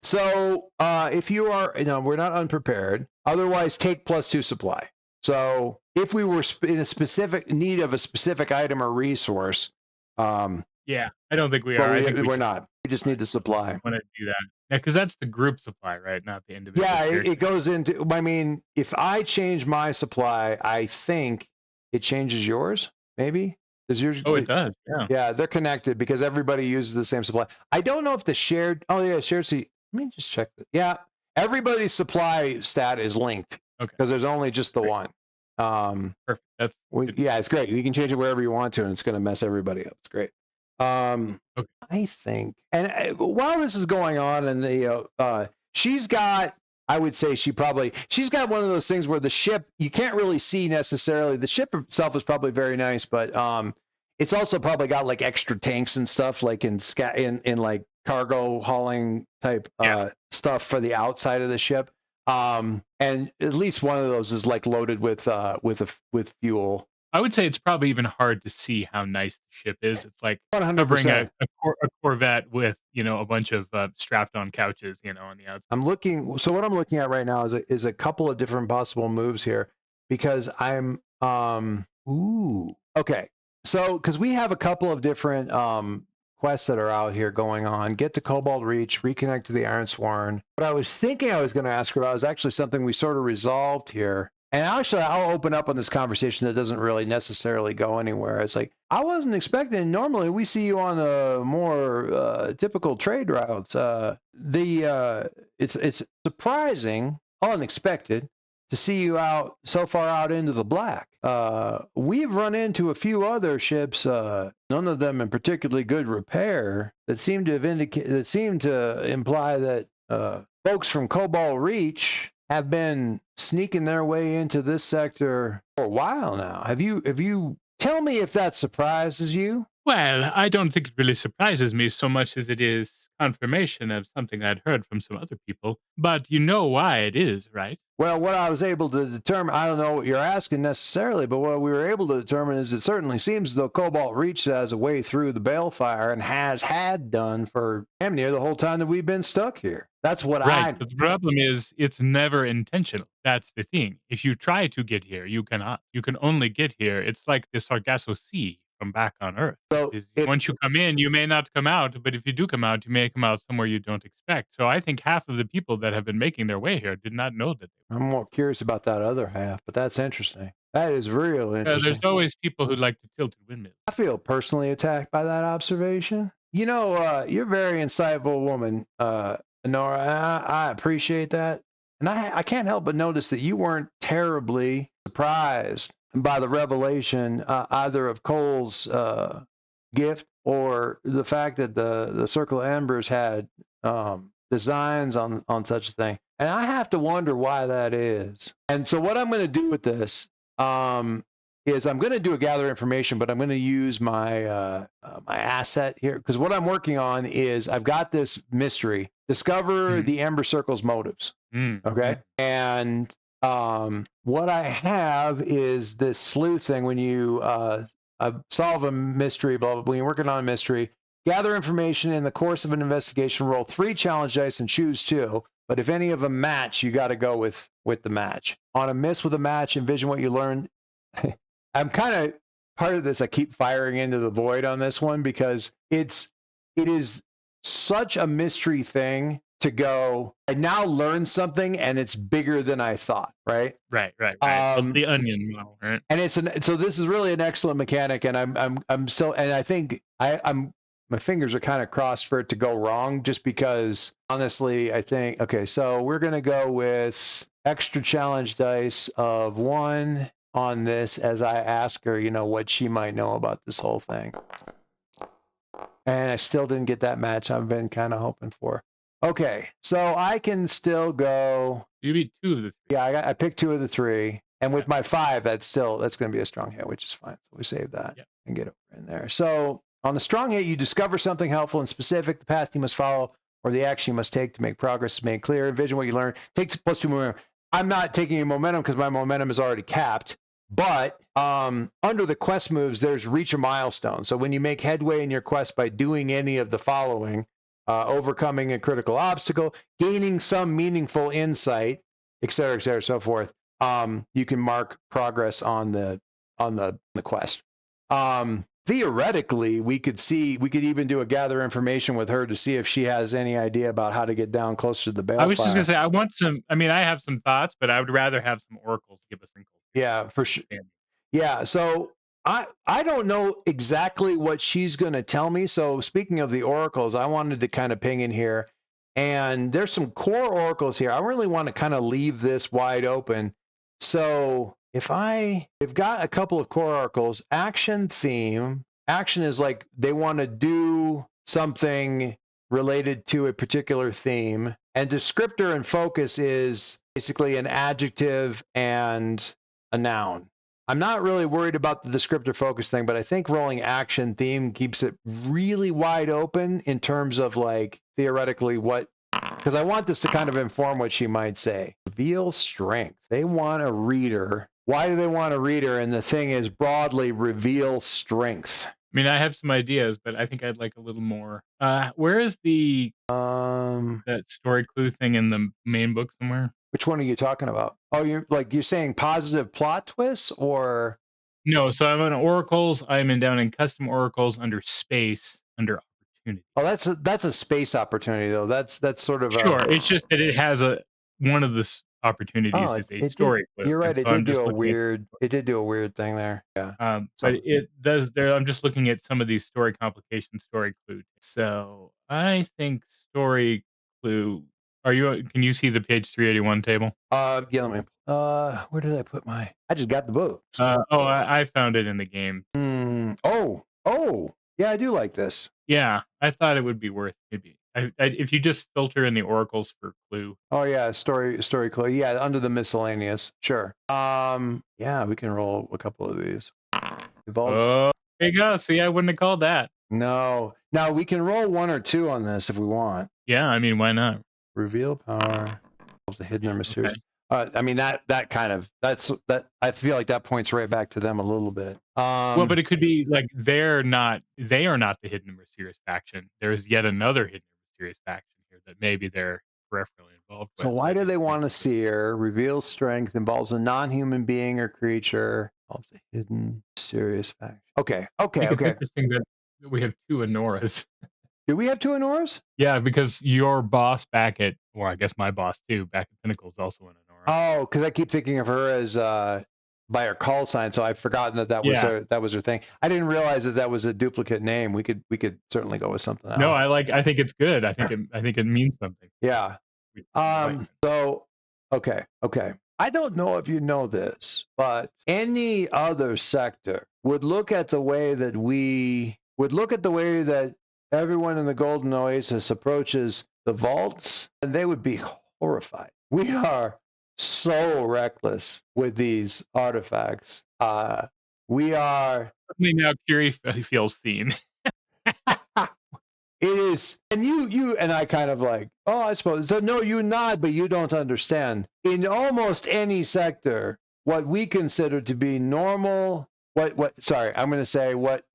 Speaker 1: So if you are, we're not unprepared. Otherwise, take +2 supply. So if we were in a specific need of a specific item or resource, um,
Speaker 2: Yeah, I don't think we
Speaker 1: but
Speaker 2: are. I think we
Speaker 1: we're
Speaker 2: just
Speaker 1: not. We just need the supply.
Speaker 2: wanna do that. Yeah, because that's the group supply, right? Not the individual
Speaker 1: Yeah, it
Speaker 2: character.
Speaker 1: goes into. I mean, if I change my supply, I think it changes yours. Maybe does yours?
Speaker 2: Oh, it does, yeah.
Speaker 1: Yeah, they're connected because everybody uses the same supply. I don't know if the shared. Oh yeah, shared. See, let me just check that. Yeah, everybody's supply stat is linked
Speaker 2: Okay,
Speaker 1: because there's only just the
Speaker 2: great,
Speaker 1: one. Um,
Speaker 2: perfect. That's good.
Speaker 1: yeah, it's great. You can change it wherever you want to, and it's going to mess everybody up. It's great. Um,
Speaker 2: Okay.
Speaker 1: I think, and while this is going on, and she's got, I would say she's got one of those things where the ship you can't really see necessarily. The ship itself is probably very nice, but it's also probably got like extra tanks and stuff, like in like cargo hauling type
Speaker 2: Yeah.
Speaker 1: stuff for the outside of the ship. And at least one of those is like loaded with fuel.
Speaker 2: I would say it's probably even hard to see how nice the ship is. It's like
Speaker 1: One hundred
Speaker 2: covering
Speaker 1: percent.
Speaker 2: a Corvette with, a bunch of, strapped on couches, on the outside.
Speaker 1: I'm looking. So what I'm looking at right now is a couple of different possible moves here because I'm ooh, okay. So because we have a couple of different quests that are out here going on. Get to Cobalt Reach, reconnect to the Ironsworn. What I was thinking I was going to ask her about is actually something we sort of resolved here. And actually, I'll open up on this conversation that doesn't really necessarily go anywhere. It's like I wasn't expecting. Normally, we see you on the more typical trade routes. It's surprising, unexpected to see you out so far out into the black. We've run into a few other ships, none of them in particularly good repair, that seem to imply that folks from Cobalt Reach have been sneaking their way into this sector for a while now. Have you tell me if that surprises you?
Speaker 2: Well, I don't think it really surprises me so much as it is confirmation of something I'd heard from some other people, but you know why it is, right?
Speaker 1: Well, what I was able to determine, I don't know what you're asking necessarily, but what we were able to determine is it certainly seems as though Cobalt Reach has a way through the Balefire and has had done for damn near the whole time that we've been stuck here. That's what
Speaker 2: Right,
Speaker 1: I.
Speaker 2: but the problem is it's never intentional. That's the thing. If you try to get here, you cannot. You can only get here. It's like the Sargasso Sea welcome back on Earth.
Speaker 1: So
Speaker 2: Because
Speaker 1: if
Speaker 2: once you come in, you may not come out, but if you do come out, you may come out somewhere you don't expect. So I think half of the people that have been making their way here did not know that they
Speaker 1: I'm more curious about that other half, but that's interesting. That is real
Speaker 2: there's
Speaker 1: interesting.
Speaker 2: always people who like to tilted windmills.
Speaker 1: I feel personally attacked by that observation. You're a very insightful woman, Anora. I appreciate that. And I can't help but notice that you weren't terribly surprised by the revelation, either of Cole's gift or the fact that the Circle of Embers had designs on such a thing. And I have to wonder why that is. And so, what I'm going to do with this um, is I'm going to do a gather information, but I'm going to use my asset here because what I'm working on is I've got this mystery: discover
Speaker 2: Mhm.
Speaker 1: the Ember Circle's motives.
Speaker 2: Mm,
Speaker 1: Okay,
Speaker 2: mhm.
Speaker 1: and what I have is this sleuth thing. When you solve a mystery, blah, blah, blah, when you're working on a mystery, gather information in the course of an investigation. Roll 3 challenge dice and choose 2. But if any of them match, you got to go with the match. On a miss with a match, envision what you learn. I'm kind of part of this. I keep firing into the void on this one because it is such a mystery thing to go. I now learned something and it's bigger than I thought. Right.
Speaker 2: Right, right, right.
Speaker 1: Um,
Speaker 2: The onion model, right?
Speaker 1: and so this is really an excellent mechanic, and I'm so, and I think I'm my fingers are kind of crossed for it to go wrong, just because honestly I think okay, so we're gonna go with extra challenge dice of 1 on this as I ask her, what she might know about this whole thing, and I still didn't get that match I've been kind of hoping for. Okay, so I can still go.
Speaker 2: You beat 2 of the 3.
Speaker 1: Yeah, I picked 2 of the 3, and
Speaker 2: Yeah,
Speaker 1: with my 5, that's going to be a strong hit, which is fine. So we save that
Speaker 2: yeah.
Speaker 1: and get it in there. So on the strong hit, you discover something helpful and specific. The path you must follow or the action you must take to make progress is made clear. Envision what you learn. Takes +2 momentum. I'm not taking any momentum because my momentum is already capped. But under the quest moves, there's reach a milestone. So when you make headway in your quest by doing any of the following, overcoming a critical obstacle, gaining some meaningful insight, et cetera, so forth, you can mark progress on the quest. Theoretically, we could even do a gather information with her to see if she has any idea about how to get down closer to the
Speaker 2: I was just gonna
Speaker 1: balefire.
Speaker 2: say, I mean, I have some thoughts, but I would rather have some oracles give us wrinkles.
Speaker 1: Yeah, for sure.
Speaker 2: Understanding.
Speaker 1: Yeah, so I don't know exactly what she's going to tell me. So speaking of the oracles, I wanted to kind of ping in here, and there's some core oracles here. I really want to kind of leave this wide open. So if I've got a couple of core oracles, action theme. Action is like they want to do something related to a particular theme, and descriptor and focus is basically an adjective and a noun. I'm not really worried about the descriptor focus thing, but I think rolling action theme keeps it really wide open in terms of like theoretically what, because I want this to kind of inform what she might say. Reveal strength. They want a reader. Why do they want a reader? And the thing is broadly reveal strength.
Speaker 2: I mean, I have some ideas, but I think I'd like a little more. Where is that story clue thing in the main book somewhere?
Speaker 1: Which one are you talking about? Oh, you're saying positive plot twists or?
Speaker 2: No, so I'm on oracles. Down in custom oracles under space under opportunity.
Speaker 1: Oh, that's a space opportunity though. That's sort of a.
Speaker 2: Sure, it's just that it has one of the opportunities
Speaker 1: Oh,
Speaker 2: is a
Speaker 1: it did.
Speaker 2: story clue,
Speaker 1: You're
Speaker 2: and
Speaker 1: right.
Speaker 2: so
Speaker 1: It
Speaker 2: I'm
Speaker 1: did do
Speaker 2: just
Speaker 1: a
Speaker 2: looking at
Speaker 1: weird. It did do a weird thing there. Yeah.
Speaker 2: but
Speaker 1: So
Speaker 2: it does there. I'm just looking at some of these story complication story clue. So I think story clue. Can you see the page 381 table?
Speaker 1: yeah. Let me. Where did I put my? I just got the book.
Speaker 2: I found it in the game.
Speaker 1: Oh. Yeah, I do like this.
Speaker 2: Yeah, I thought it would be worth maybe if you just filter in the oracles for clue.
Speaker 1: Oh yeah, story clue. Yeah, under the miscellaneous. Sure. Yeah, we can roll a couple of these. Evolves.
Speaker 2: Oh, there you go. See, I wouldn't have called that.
Speaker 1: No. Now we can roll 1 or 2 on this if we want.
Speaker 2: Yeah, I mean, why not?
Speaker 1: Reveal power of the hidden or mysterious.
Speaker 2: Okay.
Speaker 1: I mean that kind of that I feel like that points right back to them a little bit.
Speaker 2: Well, but it could be like they are not the hidden and mysterious faction. There's yet another hidden and mysterious faction here that maybe they're peripherally involved
Speaker 1: So
Speaker 2: with,
Speaker 1: why
Speaker 2: but
Speaker 1: do
Speaker 2: it
Speaker 1: they want
Speaker 2: makes
Speaker 1: to see her? Reveal strength, involves a non-human being or creature. Of the hidden, mysterious fact. Okay,
Speaker 2: I
Speaker 1: okay,
Speaker 2: think it's
Speaker 1: okay.
Speaker 2: interesting that we have 2 Anoras.
Speaker 1: Do we have two Anoras?
Speaker 2: Yeah, because your boss back at or I guess my boss too, back at Pinnacle is also an Anora.
Speaker 1: Oh, because I keep thinking of her as by her call sign, so I've forgotten that
Speaker 2: Yeah.
Speaker 1: that was her thing. I didn't realize that that was a duplicate name. We could certainly go with something
Speaker 2: No,
Speaker 1: else.
Speaker 2: I think it's good. I think it means something.
Speaker 1: Yeah.
Speaker 2: We in alignment.
Speaker 1: So, okay, okay. I don't know if you know this, but any other sector would look at the way that we would look at the way that everyone in the Golden Oasis approaches the vaults, and they would be horrified. We are so reckless with these artifacts. We are
Speaker 2: Suddenly now Curie feels seen.
Speaker 1: It is, and you and I kind of like, oh, I suppose. So no, you nod, but you don't understand. In almost any sector, what we consider to be normal, sorry, I'm going to say what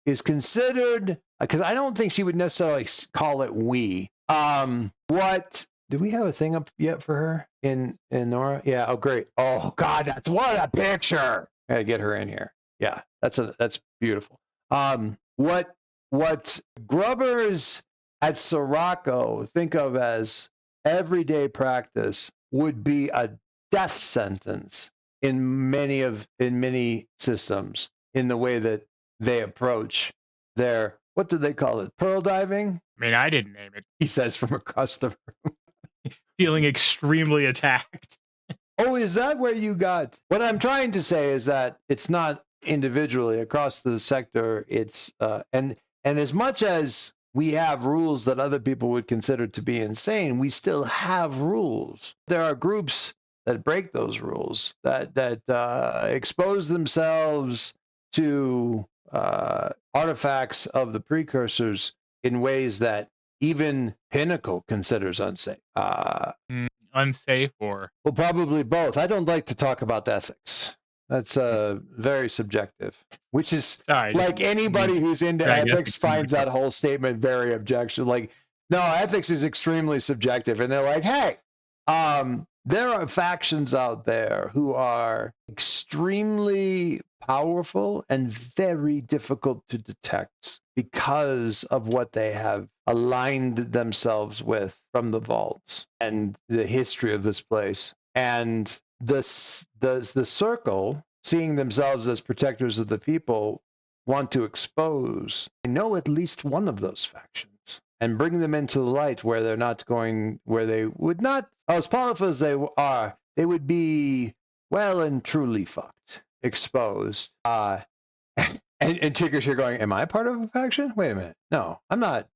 Speaker 1: is considered, because I don't think she would necessarily call it we. What do we have a thing up yet for her in Nora? Yeah. Oh, great. Oh God, that's what a picture. I gotta get her in here. Yeah, that's beautiful. What grubbers at Sirocco think of as everyday practice would be a death sentence in many systems in the way that they approach their, what do they call it, pearl diving,
Speaker 2: I mean, I didn't name it.
Speaker 1: he says from across the.
Speaker 2: Feeling extremely attacked.
Speaker 1: Oh, is that where you got? What I'm trying to say is that it's not individually across the sector. It's and as much as we have rules that other people would consider to be insane, we still have rules. There are groups that break those rules, that expose themselves to artifacts of the precursors in ways that even Pinnacle considers unsafe.
Speaker 2: Unsafe or
Speaker 1: Well, probably both. I don't like to talk about ethics. That's very subjective, which is
Speaker 2: sorry, I
Speaker 1: like
Speaker 2: didn't mean
Speaker 1: anybody
Speaker 2: to
Speaker 1: who's into
Speaker 2: drag
Speaker 1: ethics
Speaker 2: ethics into the
Speaker 1: finds that
Speaker 2: conversation.
Speaker 1: whole statement very objection. Like, no, ethics is extremely subjective. And they're like, hey, there are factions out there who are extremely powerful and very difficult to detect because of what they have aligned themselves with from the vaults and the history of this place. And the circle, seeing themselves as protectors of the people, want to expose, I know, at least one of those factions and bring them into the light where they're not going, where they would not, as powerful as they are, they would be well and truly fucked, exposed. And Tigger's here going, am I part of a faction? Wait a minute. No, I'm not.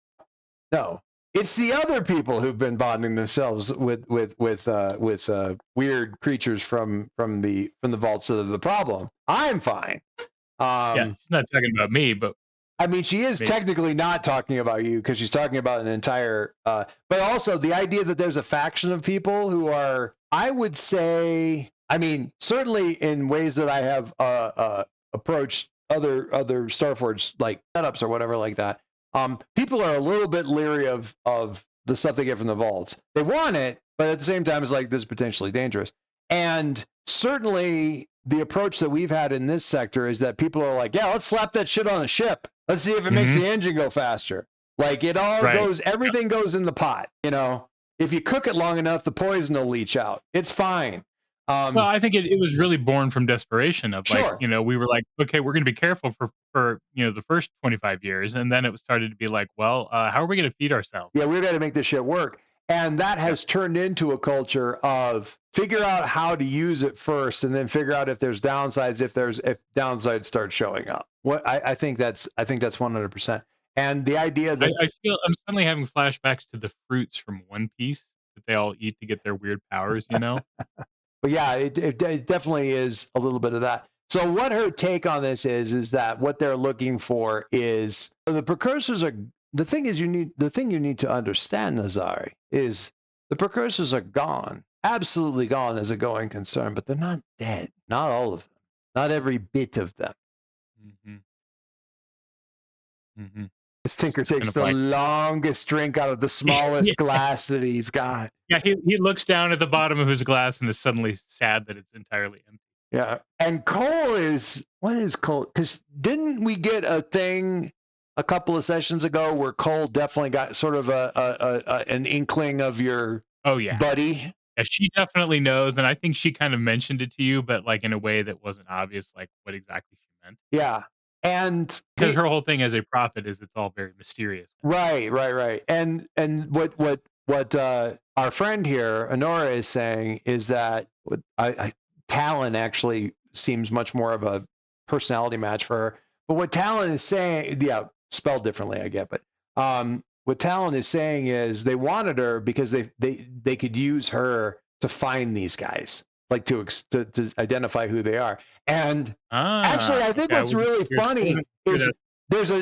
Speaker 1: No, it's the other people who've been bonding themselves with weird creatures from the vaults that are the problem. I'm fine.
Speaker 2: Yeah,
Speaker 1: Um,
Speaker 2: she's not talking about me, but
Speaker 1: I mean, she is
Speaker 2: maybe.
Speaker 1: technically not talking about you because she's talking about an entire. But also the idea that there's a faction of people who are, I would say, I mean, certainly in ways that I have approached other Starforged like setups or whatever like that. People are a little bit leery of the stuff they get from the vaults. They want it, but at the same time, it's like this is potentially dangerous. And certainly the approach that we've had in this sector is that people are like, yeah, let's slap that shit on a ship. Let's see if it makes
Speaker 2: Mhm.
Speaker 1: the engine go faster. Like it all
Speaker 2: Right.
Speaker 1: goes, everything goes in the pot. You know, if you cook it long enough, the poison will leach out. It's fine.
Speaker 2: Well,
Speaker 1: Um,
Speaker 2: I think it was really born from desperation of like,
Speaker 1: sure.
Speaker 2: we were like, okay, we're going to be careful for the first 25 years, and then it started to be like, well, how are we going to feed ourselves?
Speaker 1: Yeah, we've got to make this shit work. And that
Speaker 2: Yep.
Speaker 1: has turned into a culture of figure out how to use it first, and then figure out if there's downsides. If downsides start showing up, what I think that's 100%. And the idea that
Speaker 2: I feel I'm suddenly having flashbacks to the fruits from One Piece that they all eat to get their weird powers.
Speaker 1: but yeah, it definitely is a little bit of that. So what her take on this is that what they're looking for is the precursors are the thing you need to understand, Nazari, is the precursors are gone, absolutely gone as a going concern, but they're not dead. Not all of them. Not every bit of them.
Speaker 2: Hmm. Hmm.
Speaker 1: This Tinker
Speaker 2: in
Speaker 1: takes
Speaker 2: a
Speaker 1: the
Speaker 2: black.
Speaker 1: longest drink out of the
Speaker 2: Yeah,
Speaker 1: smallest glass that he's got.
Speaker 2: yeah. He looks down at the bottom of his glass and is suddenly sad that it's entirely empty.
Speaker 1: Yeah. And Cole is, what is Cole? Because didn't we get a thing a couple of sessions ago where Cole definitely got sort of an inkling of your
Speaker 2: Oh yeah,
Speaker 1: buddy?
Speaker 2: yeah. She definitely knows, and I think she kind of mentioned it to you, but like in a way that wasn't obvious, like what exactly she meant.
Speaker 1: Yeah. And
Speaker 2: Because her whole thing as a prophet is it's all very mysterious.
Speaker 1: right. And what our friend here, Anora, is saying is that Talon actually seems much more of a personality match for her. But what Talon is saying, yeah, spelled differently, I get, but what Talon is saying is they wanted her because they could use her to find these guys, like to identify who they are. And actually,
Speaker 2: Ah,
Speaker 1: I think
Speaker 2: okay. I
Speaker 1: what's
Speaker 2: wasn't
Speaker 1: really
Speaker 2: clear. I
Speaker 1: funny
Speaker 2: wasn't clear
Speaker 1: is
Speaker 2: that.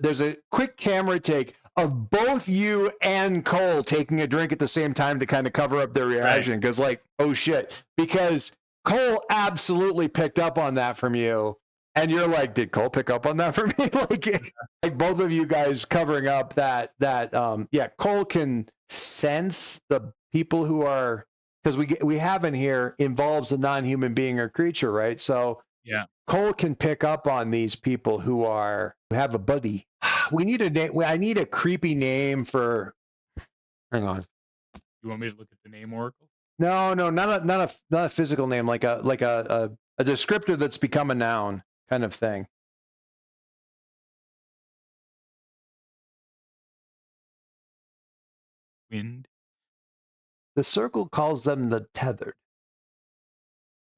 Speaker 1: there's a quick camera take of both you and Cole taking a drink at the same time to kind of cover up their
Speaker 2: Right.
Speaker 1: reaction because like, oh shit, because Cole absolutely picked up on that from you, and you're like, did Cole pick up on that from me? Like both of you guys covering up that yeah, Cole can sense the people who are, because we have in here involves a non-human being or creature, right? So
Speaker 2: Yeah.
Speaker 1: Cole can pick up on these people who have a buddy. We need a name. I need a creepy name for. Hang on.
Speaker 2: You want me to look at the name oracle?
Speaker 1: No, not a physical name, like a descriptor that's become a noun kind of thing.
Speaker 2: Wind.
Speaker 1: The circle calls them the tethered.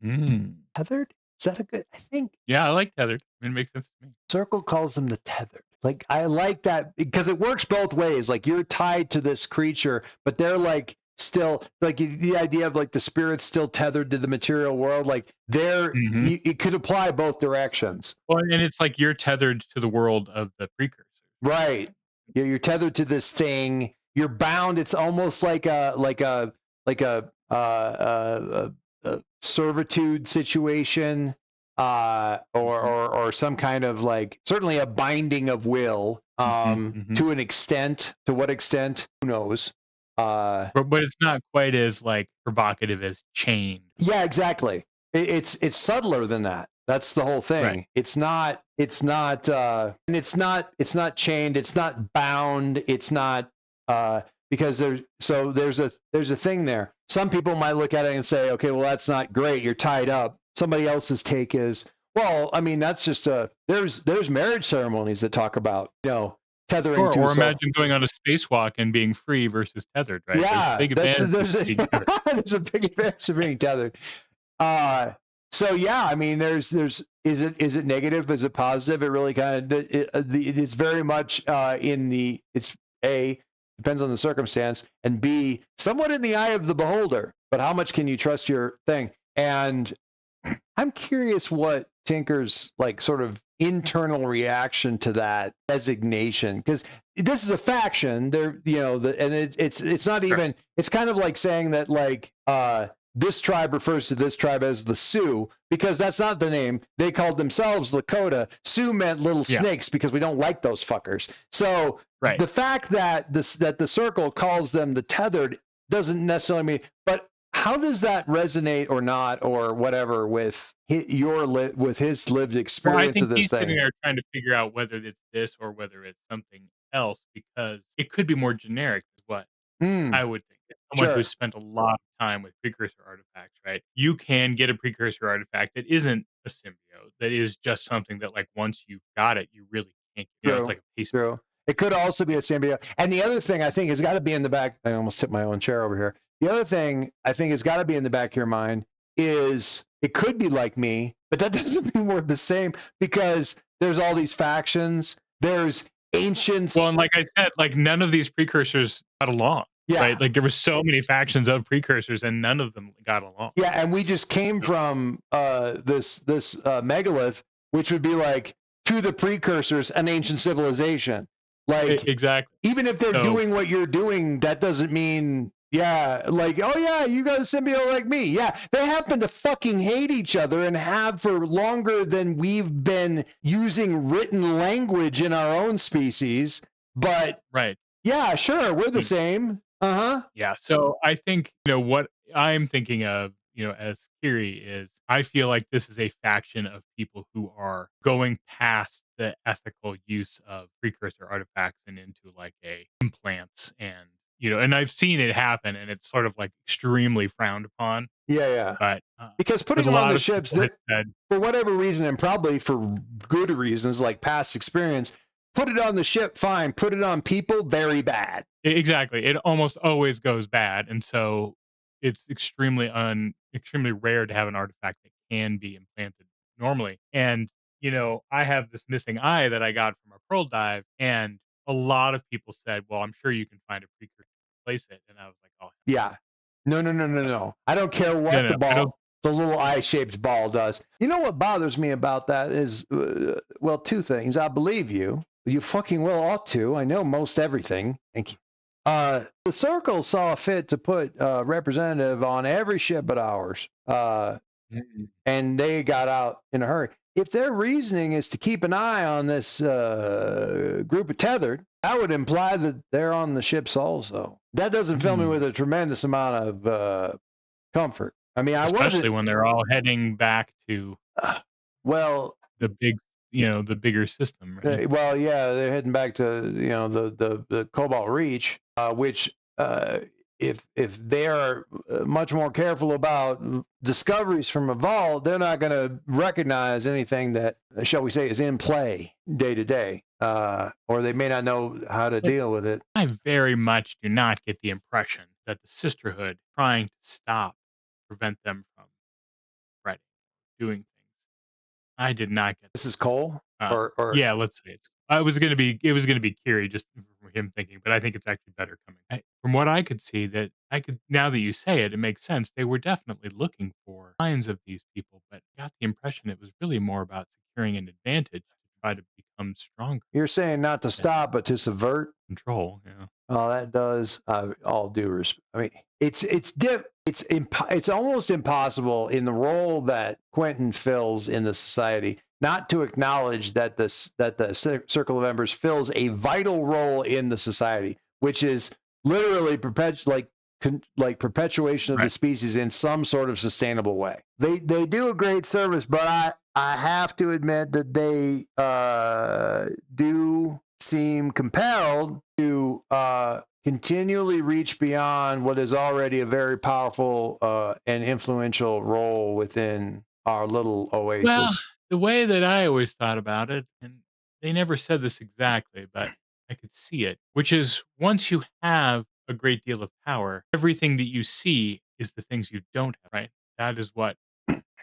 Speaker 2: Mm.
Speaker 1: Tethered? Is that a good? I think
Speaker 2: Yeah, I like tethered. It makes sense to me.
Speaker 1: circle calls them the tethered. Like I like that because it works both ways. Like you're tied to this creature, but they're like still like the idea of like the spirit's still tethered to the material world. Like
Speaker 2: Hmm.
Speaker 1: it could apply both directions.
Speaker 2: Well, and it's like you're tethered to the world of the precursor.
Speaker 1: Right. You're tethered to this thing. You're bound. It's almost like a servitude situation,
Speaker 2: Hmm.
Speaker 1: or some kind of like certainly a binding of will,
Speaker 2: Hmm. Hmm.
Speaker 1: to an extent. To what extent? Who knows? Uh,
Speaker 2: But it's not quite as like provocative as chained.
Speaker 1: Yeah, exactly. It's subtler than that. That's the whole
Speaker 2: Right.
Speaker 1: thing. And it's not chained. It's not bound. It's not because there's a thing there. Some people might look at it and say, okay, well that's not great. You're tied up. Somebody else's take is, well, I mean that's just there's marriage ceremonies that talk about tethering
Speaker 2: Sure.
Speaker 1: to a
Speaker 2: Or
Speaker 1: soul.
Speaker 2: imagine going on a spacewalk and being free versus tethered. Right. There's
Speaker 1: Yeah,
Speaker 2: big advantages
Speaker 1: there's
Speaker 2: to
Speaker 1: a
Speaker 2: being tethered.
Speaker 1: there's a big advantage of being tethered. Uh, so yeah, I mean, there's is it negative? Is it positive? It really kind of it is very much it's A, depends on the circumstance, and B, somewhat in the eye of the beholder. But how much can you trust your thing? And I'm curious what Tinker's like sort of internal reaction to that designation, because this is a faction. They're and it's not
Speaker 2: Sure.
Speaker 1: even. It's kind of like saying that like this tribe refers to this tribe as the Sioux because that's not the name. They called themselves Lakota. Sioux meant little
Speaker 2: Yeah.
Speaker 1: snakes because we don't like those fuckers. So
Speaker 2: Right.
Speaker 1: the fact that that the circle calls them the tethered doesn't necessarily mean, but how does that resonate or not or whatever with with his lived
Speaker 2: Well, I
Speaker 1: experience
Speaker 2: think
Speaker 1: of this
Speaker 2: he's sitting
Speaker 1: thing?
Speaker 2: there trying to figure out whether it's this or whether it's something else because it could be more generic is what
Speaker 1: Hmm.
Speaker 2: I would think. As someone who's
Speaker 1: Sure.
Speaker 2: spent a lot of time with precursor artifacts, right? You can get a precursor artifact that isn't a symbiote, that is just something that like once you've got it, you really can't, it's
Speaker 1: True.
Speaker 2: like a piece.
Speaker 1: True. It could also be a symbiote. And the other thing I think has got to be in the back. I almost tipped my own chair over here. The other thing I think has got to be in the back of your mind is it could be like me, but that doesn't mean we're the same because there's all these factions. There's
Speaker 2: Well,
Speaker 1: ancients.
Speaker 2: and like I said, like none of these precursors got along,
Speaker 1: Yeah.
Speaker 2: right? Like there were so many factions of precursors and none of them got along.
Speaker 1: Yeah, and we just came from this megalith, which would be like to the precursors, an ancient civilization. Like
Speaker 2: Exactly.
Speaker 1: even if they're
Speaker 2: So
Speaker 1: doing what you're doing, that doesn't mean Yeah, like, oh yeah, you got a symbiote like me. Yeah, they happen to fucking hate each other and have for longer than we've been using written language in our own species. But
Speaker 2: Right.
Speaker 1: yeah, sure, we're the
Speaker 2: Mm.
Speaker 1: same. Uh-huh.
Speaker 2: Yeah. So I think, what I'm thinking of, as Kiri is, I feel like this is a faction of people who are going past the ethical use of precursor artifacts and into like a implants and I've seen it happen and it's sort of like extremely frowned upon.
Speaker 1: Yeah, yeah.
Speaker 2: But
Speaker 1: Because putting
Speaker 2: because a
Speaker 1: them on
Speaker 2: lot
Speaker 1: the
Speaker 2: of
Speaker 1: ships,
Speaker 2: people had
Speaker 1: that
Speaker 2: said,
Speaker 1: for whatever reason, and probably for good reasons like past experience, put it on the ship, fine. Put it on people, very bad.
Speaker 2: Exactly. It almost always goes bad, and so it's extremely rare to have an artifact that can be implanted normally. And, I have this missing eye that I got from a pearl dive, and a lot of people said, "Well, I'm sure you can find a precursor to replace it." And I was like, "Oh,
Speaker 1: Yeah. No, no, no, no,
Speaker 2: no.
Speaker 1: no. I don't care
Speaker 2: No,
Speaker 1: what
Speaker 2: no, I don't."
Speaker 1: the little eye-shaped ball does. You know what bothers me about that is, well, two things. I believe you. You fucking well ought to. I know most everything. Thank you. The circle saw fit to put a representative on every ship but ours.
Speaker 2: Mm.
Speaker 1: And they got out in a hurry. If their reasoning is to keep an eye on this group of tethered, that would imply that they're on the ships also. That doesn't fill me
Speaker 2: Mm.
Speaker 1: with a tremendous amount of comfort. I mean, I
Speaker 2: Especially
Speaker 1: wasn't.
Speaker 2: when they're all heading back to
Speaker 1: Well,
Speaker 2: the the bigger system, right?
Speaker 1: well, yeah, they're heading back to the Cobalt Reach, which if they're much more careful about discoveries from a vault, they're not going to recognize anything that, shall we say, is in play day to day, or they may not know how to deal with it.
Speaker 2: I very much do not get the impression that the sisterhood trying to prevent them from spreading, doing things. I did not get
Speaker 1: This is Cole,
Speaker 2: that.
Speaker 1: or
Speaker 2: Yeah, let's say it was gonna be Kiri just from him thinking, but I think it's actually better coming. From what I could see, that I could now that you say it, it makes sense. They were definitely looking for signs of these people, but got the impression it was really more about securing an advantage to try to become stronger
Speaker 1: you're saying not to
Speaker 2: than
Speaker 1: stop but to subvert.
Speaker 2: control. Yeah.
Speaker 1: Oh, that does all due respect. I mean, it's almost impossible in the role that Quentin fills in the society not to acknowledge that the circle of members fills a vital role in the society, which is literally like perpetuation of the
Speaker 2: Right.
Speaker 1: species in some sort of sustainable way. They do a great service, but I have to admit that they do seem compelled to continually reach beyond what is already a very powerful and influential role within our little
Speaker 2: Well,
Speaker 1: oasis.
Speaker 2: the way that I always thought about it, and they never said this exactly, but I could see it, which is once you have a great deal of power, everything that you see is the things you don't have, right? That is what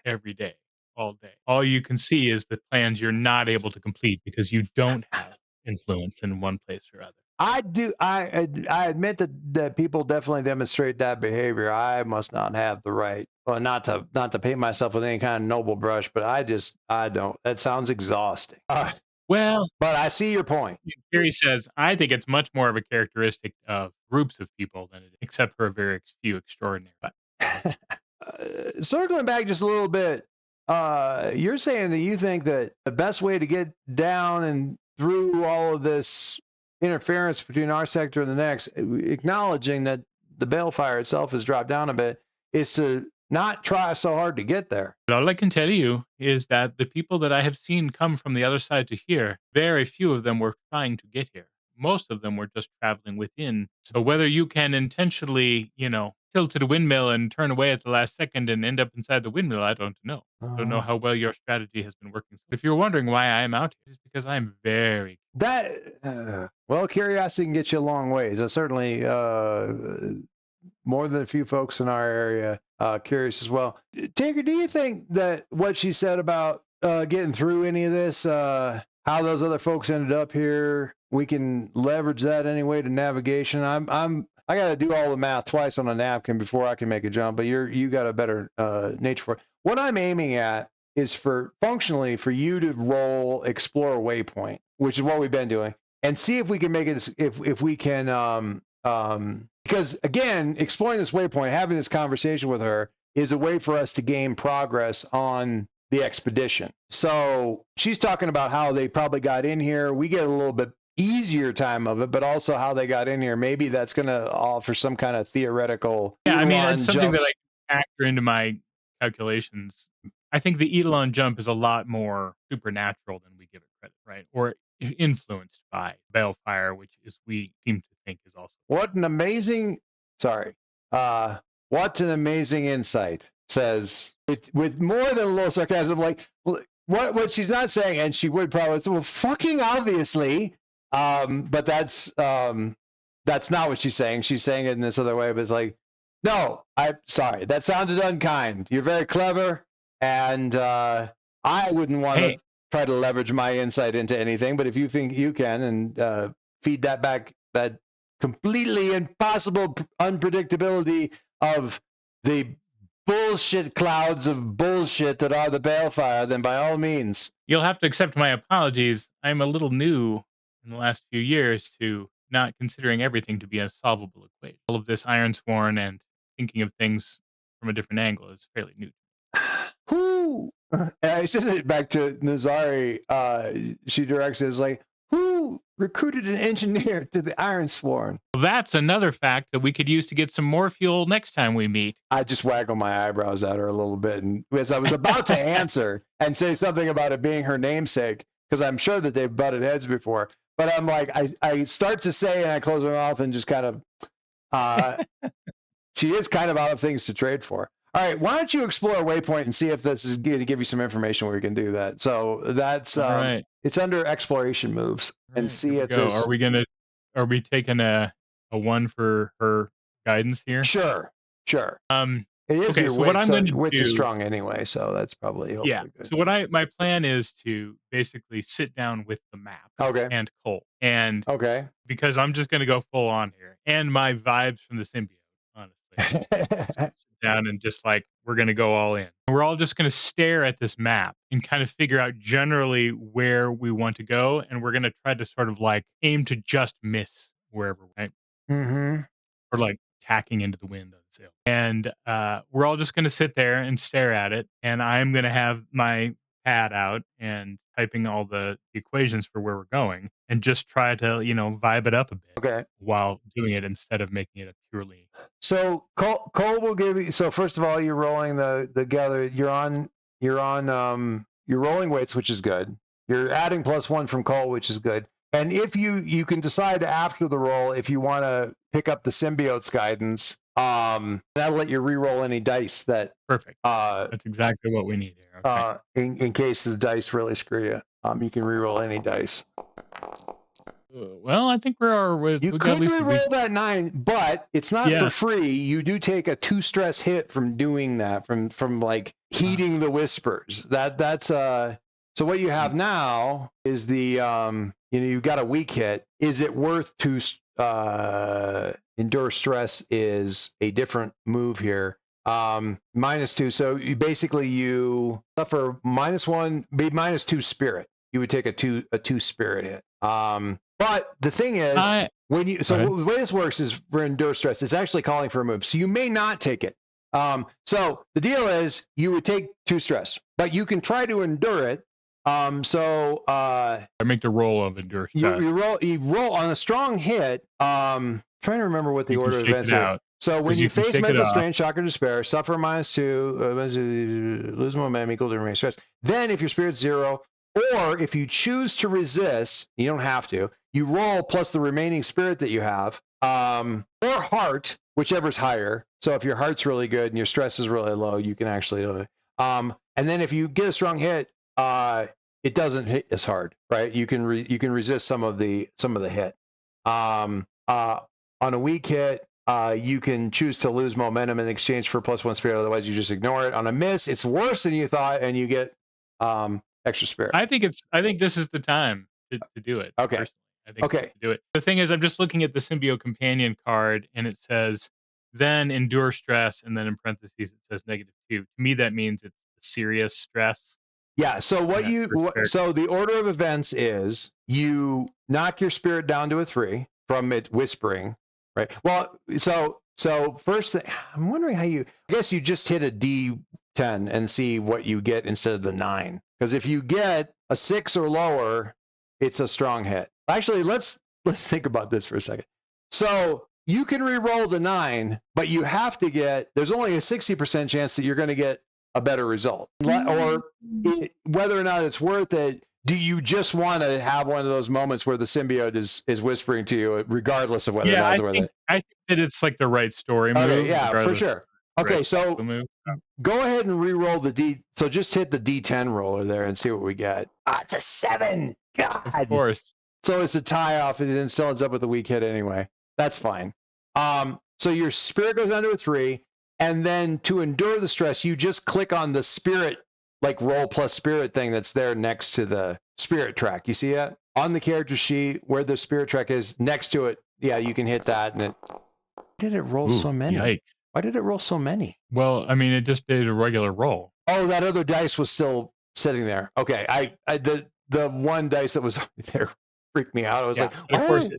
Speaker 2: every day, all day. All you can see is the plans you're not able to complete because you don't have influence in one place or other.
Speaker 1: I do. I admit that people definitely demonstrate that behavior. I must not have the right, well, not to paint myself with any kind of noble brush, but I don't. That sounds exhausting.
Speaker 2: Well,
Speaker 1: But I see your point.
Speaker 2: Gary says, I think it's much more of a characteristic of groups of people than it is, except for a very few extraordinary. But
Speaker 1: Circling back just a little bit, you're saying that you think that the best way to get down and through all of this interference between our sector and the next, acknowledging that the Balefire itself has dropped down a bit, is to not try so hard to get there.
Speaker 2: all I can tell you is that the people that I have seen come from the other side to here, very few of them were trying to get here. Most of them were just traveling within. So whether you can intentionally, tilt to the windmill and turn away at the last second and end up inside the windmill, I don't know. Don't know
Speaker 1: Uh,
Speaker 2: how well your strategy has been working. If you're wondering why I am out here, it's because I'm very
Speaker 1: that well, curiosity can get you a long ways. I certainly more than a few folks in our area curious as well. Tinker, do you think that what she said about getting through any of this, how those other folks ended up here, we can leverage that anyway to navigation? I got to do all the math twice on a napkin before I can make a jump, but you got a better nature for it. What I'm aiming at is for functionally for you to roll explore waypoint, which is what we've been doing, and see if we can make it if we can because again, exploring this waypoint, having this conversation with her is a way for us to gain progress on the expedition. So she's talking about how they probably got in here. We get a little bit easier time of it, but also how they got in here. Maybe that's going to offer some kind of theoretical
Speaker 2: Yeah, I mean,
Speaker 1: Elon
Speaker 2: it's something
Speaker 1: jump.
Speaker 2: that I can factor into my calculations. I think the Eidolon jump is a lot more supernatural than we give it credit, right? Or influenced by Balefire, which is we seem to think is also.
Speaker 1: What an amazing, sorry, what an amazing insight, says with more than a little sarcasm, like what she's not saying, and she would probably, well, fucking obviously, but that's not what she's saying. She's saying it in this other way, but it's like, no, I'm sorry, that sounded unkind. You're very clever, and I wouldn't want to
Speaker 2: Hey,
Speaker 1: try to leverage my insight into anything, but if you think you can, and feed that back, that completely impossible unpredictability of the bullshit clouds of bullshit that are the Balefire, then by all means.
Speaker 2: you'll have to accept my apologies. I'm a little new in the last few years to not considering everything to be a solvable equation. All of this Ironsworn and thinking of things from a different angle is fairly new.
Speaker 1: Who? And I said it back to Nazari. She directs it as like, who recruited an engineer to the Ironsworn?
Speaker 2: Well, that's another fact that we could use to get some more fuel next time we meet.
Speaker 1: I just waggle my eyebrows at her a little bit, and as I was about to answer and say something about it being her namesake, because I'm sure that they've butted heads before, but I'm like, I start to say, and I close my mouth and just kind of, she is kind of out of things to trade for. All right, why don't you explore Waypoint and see if this is going to give you some information where we can do that. So that's
Speaker 2: All right.
Speaker 1: it's under exploration moves, and
Speaker 2: Right,
Speaker 1: see
Speaker 2: here we
Speaker 1: if
Speaker 2: go.
Speaker 1: this.
Speaker 2: Are we taking a one for her guidance here?
Speaker 1: Sure. It is
Speaker 2: Okay,
Speaker 1: your
Speaker 2: so what
Speaker 1: wit,
Speaker 2: I'm
Speaker 1: so
Speaker 2: going to
Speaker 1: wits is
Speaker 2: do,
Speaker 1: strong anyway, so that's probably
Speaker 2: yeah.
Speaker 1: hopefully good.
Speaker 2: So my plan is to basically sit down with the map
Speaker 1: Okay.
Speaker 2: and Cole, and
Speaker 1: Okay.
Speaker 2: because I'm just going to go full on here, and my vibes from the symbiote, honestly, just gonna sit down and just like we're going to go all in. We're all just going to stare at this map and kind of figure out generally where we want to go, and we're going to try to sort of like aim to just miss wherever, right?
Speaker 1: Mm-hmm.
Speaker 2: Or like tacking into the wind on sail. And we're all just going to sit there and stare at it. And I'm going to have my pad out and typing all the equations for where we're going and just try to, vibe it up a bit
Speaker 1: Okay.
Speaker 2: while doing it instead of making it a purely.
Speaker 1: So Cole will give you. So first of all, you're rolling the gather. You're rolling weights, which is good. You're adding +1 from Cole, which is good. And if you can decide after the roll if you want to pick up the symbiote's guidance, that'll let you re-roll any dice that
Speaker 2: Perfect. That's exactly what we need here. Okay.
Speaker 1: in case the dice really screw you. You can re-roll any dice.
Speaker 2: Well, I think
Speaker 1: You
Speaker 2: we got
Speaker 1: could
Speaker 2: at least
Speaker 1: re-roll that 9, but it's not
Speaker 2: Yeah.
Speaker 1: for free. You do take a 2 stress hit from doing that, from like heeding the whispers. That's so what you have now is the you've got a weak hit. Is it worth to endure stress is a different move here. -2. So you suffer -1, be -2 spirit. You would take a two spirit hit. But the thing is, when you
Speaker 2: Go ahead.
Speaker 1: the way this works is for endure stress, it's actually calling for a move. So you may not take it. So the deal is you would take 2 stress, but you can try to endure it.
Speaker 2: I make the roll of endure stress.
Speaker 1: You roll on a strong hit. Trying to remember what the
Speaker 2: You can
Speaker 1: order of
Speaker 2: shake
Speaker 1: events
Speaker 2: it
Speaker 1: are.
Speaker 2: out.
Speaker 1: So when
Speaker 2: 'Cause
Speaker 1: you
Speaker 2: you can
Speaker 1: face
Speaker 2: shake it
Speaker 1: mental
Speaker 2: off.
Speaker 1: strain, shock, or despair, suffer -2, lose momentum equal to remaining stress. Then if your spirit's 0, or if you choose to resist, you don't have to. You roll plus the remaining spirit that you have, or heart, whichever's higher. So if your heart's really good and your stress is really low, you can actually do it. And then if you get a strong hit, it doesn't hit as hard, right? You can resist some of the hit. On a weak hit, you can choose to lose momentum in exchange for +1 spirit. Otherwise, you just ignore it. On a miss, it's worse than you thought, and you get extra spirit.
Speaker 2: I think this is the time to do it.
Speaker 1: Okay.
Speaker 2: Personally, I think we
Speaker 1: Okay.
Speaker 2: need to do it. The thing is, I'm just looking at the symbiote companion card, and it says then endure stress, and then in parentheses it says -2. To me, that means it's serious stress.
Speaker 1: Yeah. So so the order of events is you knock your spirit down to a 3 from it whispering. Right. Well, so first thing, I'm wondering how you. I guess you just hit a D10 and see what you get instead of the 9. Because if you get a 6 or lower, it's a strong hit. Actually, let's think about this for a second. So you can re-roll the 9, but you have to get. There's only a 60% chance that you're going to get a better result, or whether or not it's worth it. Do you just want to have one of those moments where the symbiote is whispering to you, regardless of whether or
Speaker 2: Yeah,
Speaker 1: not it's worth it?
Speaker 2: I think that it's like the right story
Speaker 1: Okay,
Speaker 2: move,
Speaker 1: yeah, for
Speaker 2: regardless of
Speaker 1: sure.
Speaker 2: the right
Speaker 1: Okay, so
Speaker 2: tactical move.
Speaker 1: go ahead and re-roll the D. So just hit the D10 roller there and see what we get. Ah, it's a 7.
Speaker 2: Of
Speaker 1: God.
Speaker 2: course.
Speaker 1: So it's a tie off, and then still ends up with a weak hit anyway. That's fine. So your spirit goes down to a 3, and then to endure the stress, you just click on the spirit, like roll plus spirit thing that's there next to the spirit track. You see that on the character sheet where the spirit track is next to it? Yeah, you can hit that, and it. Why did it roll
Speaker 2: Ooh,
Speaker 1: so many?
Speaker 2: yikes.
Speaker 1: Why did it roll so many?
Speaker 2: Well, I mean, it just did a regular roll.
Speaker 1: Oh, that other dice was still sitting there. Okay, the one dice that was there freaked me out. I was
Speaker 2: Yeah,
Speaker 1: like,
Speaker 2: but of
Speaker 1: why?
Speaker 2: course,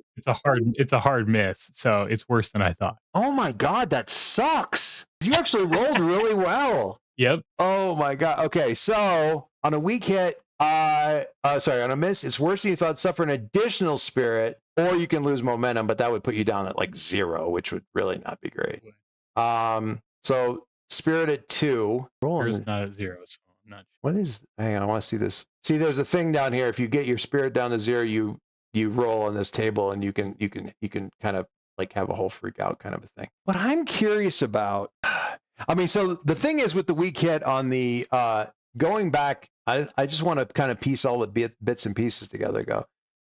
Speaker 2: it's a hard miss, so it's worse than I thought.
Speaker 1: Oh my God, that sucks. You actually rolled really well.
Speaker 2: Yep.
Speaker 1: Oh my God. Okay, so on a weak hit, sorry, on a miss, it's worse than you thought. Suffer an additional spirit, or you can lose momentum, but that would put you down at like 0, which would really not be great. So spirit at 2.
Speaker 2: Yours not at 0, so I'm not sure.
Speaker 1: What is? Hang on, I want to see this. See, there's a thing down here. If you get your spirit down to 0, you roll on this table, and you can kind of like have a whole freak out kind of a thing. What I'm curious about, I mean, so the thing is with the weak hit on the going back, I just want to kind of piece all the bits and pieces together.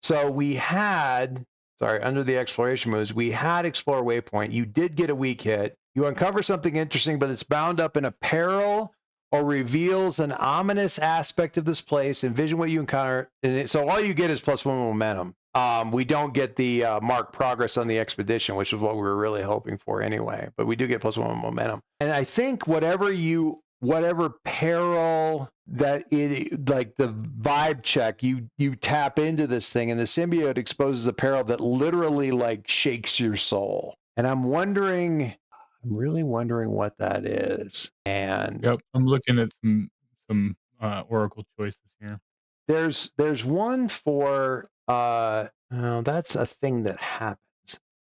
Speaker 1: So we had, sorry, under the exploration moves, we had explore waypoint. You did get a weak hit. You uncover something interesting, but it's bound up in a peril or reveals an ominous aspect of this place. Envision what you encounter. So all you get is +1 momentum. We don't get the mark progress on the expedition, which is what we were really hoping for anyway. But we do get +1 momentum. And I think whatever peril that it, like the vibe check, you tap into this thing, and the symbiote exposes a peril that literally like shakes your soul. And I'm really wondering what that is. And
Speaker 2: Yep, I'm looking at some oracle choices here.
Speaker 1: there's one for that's a thing that happens.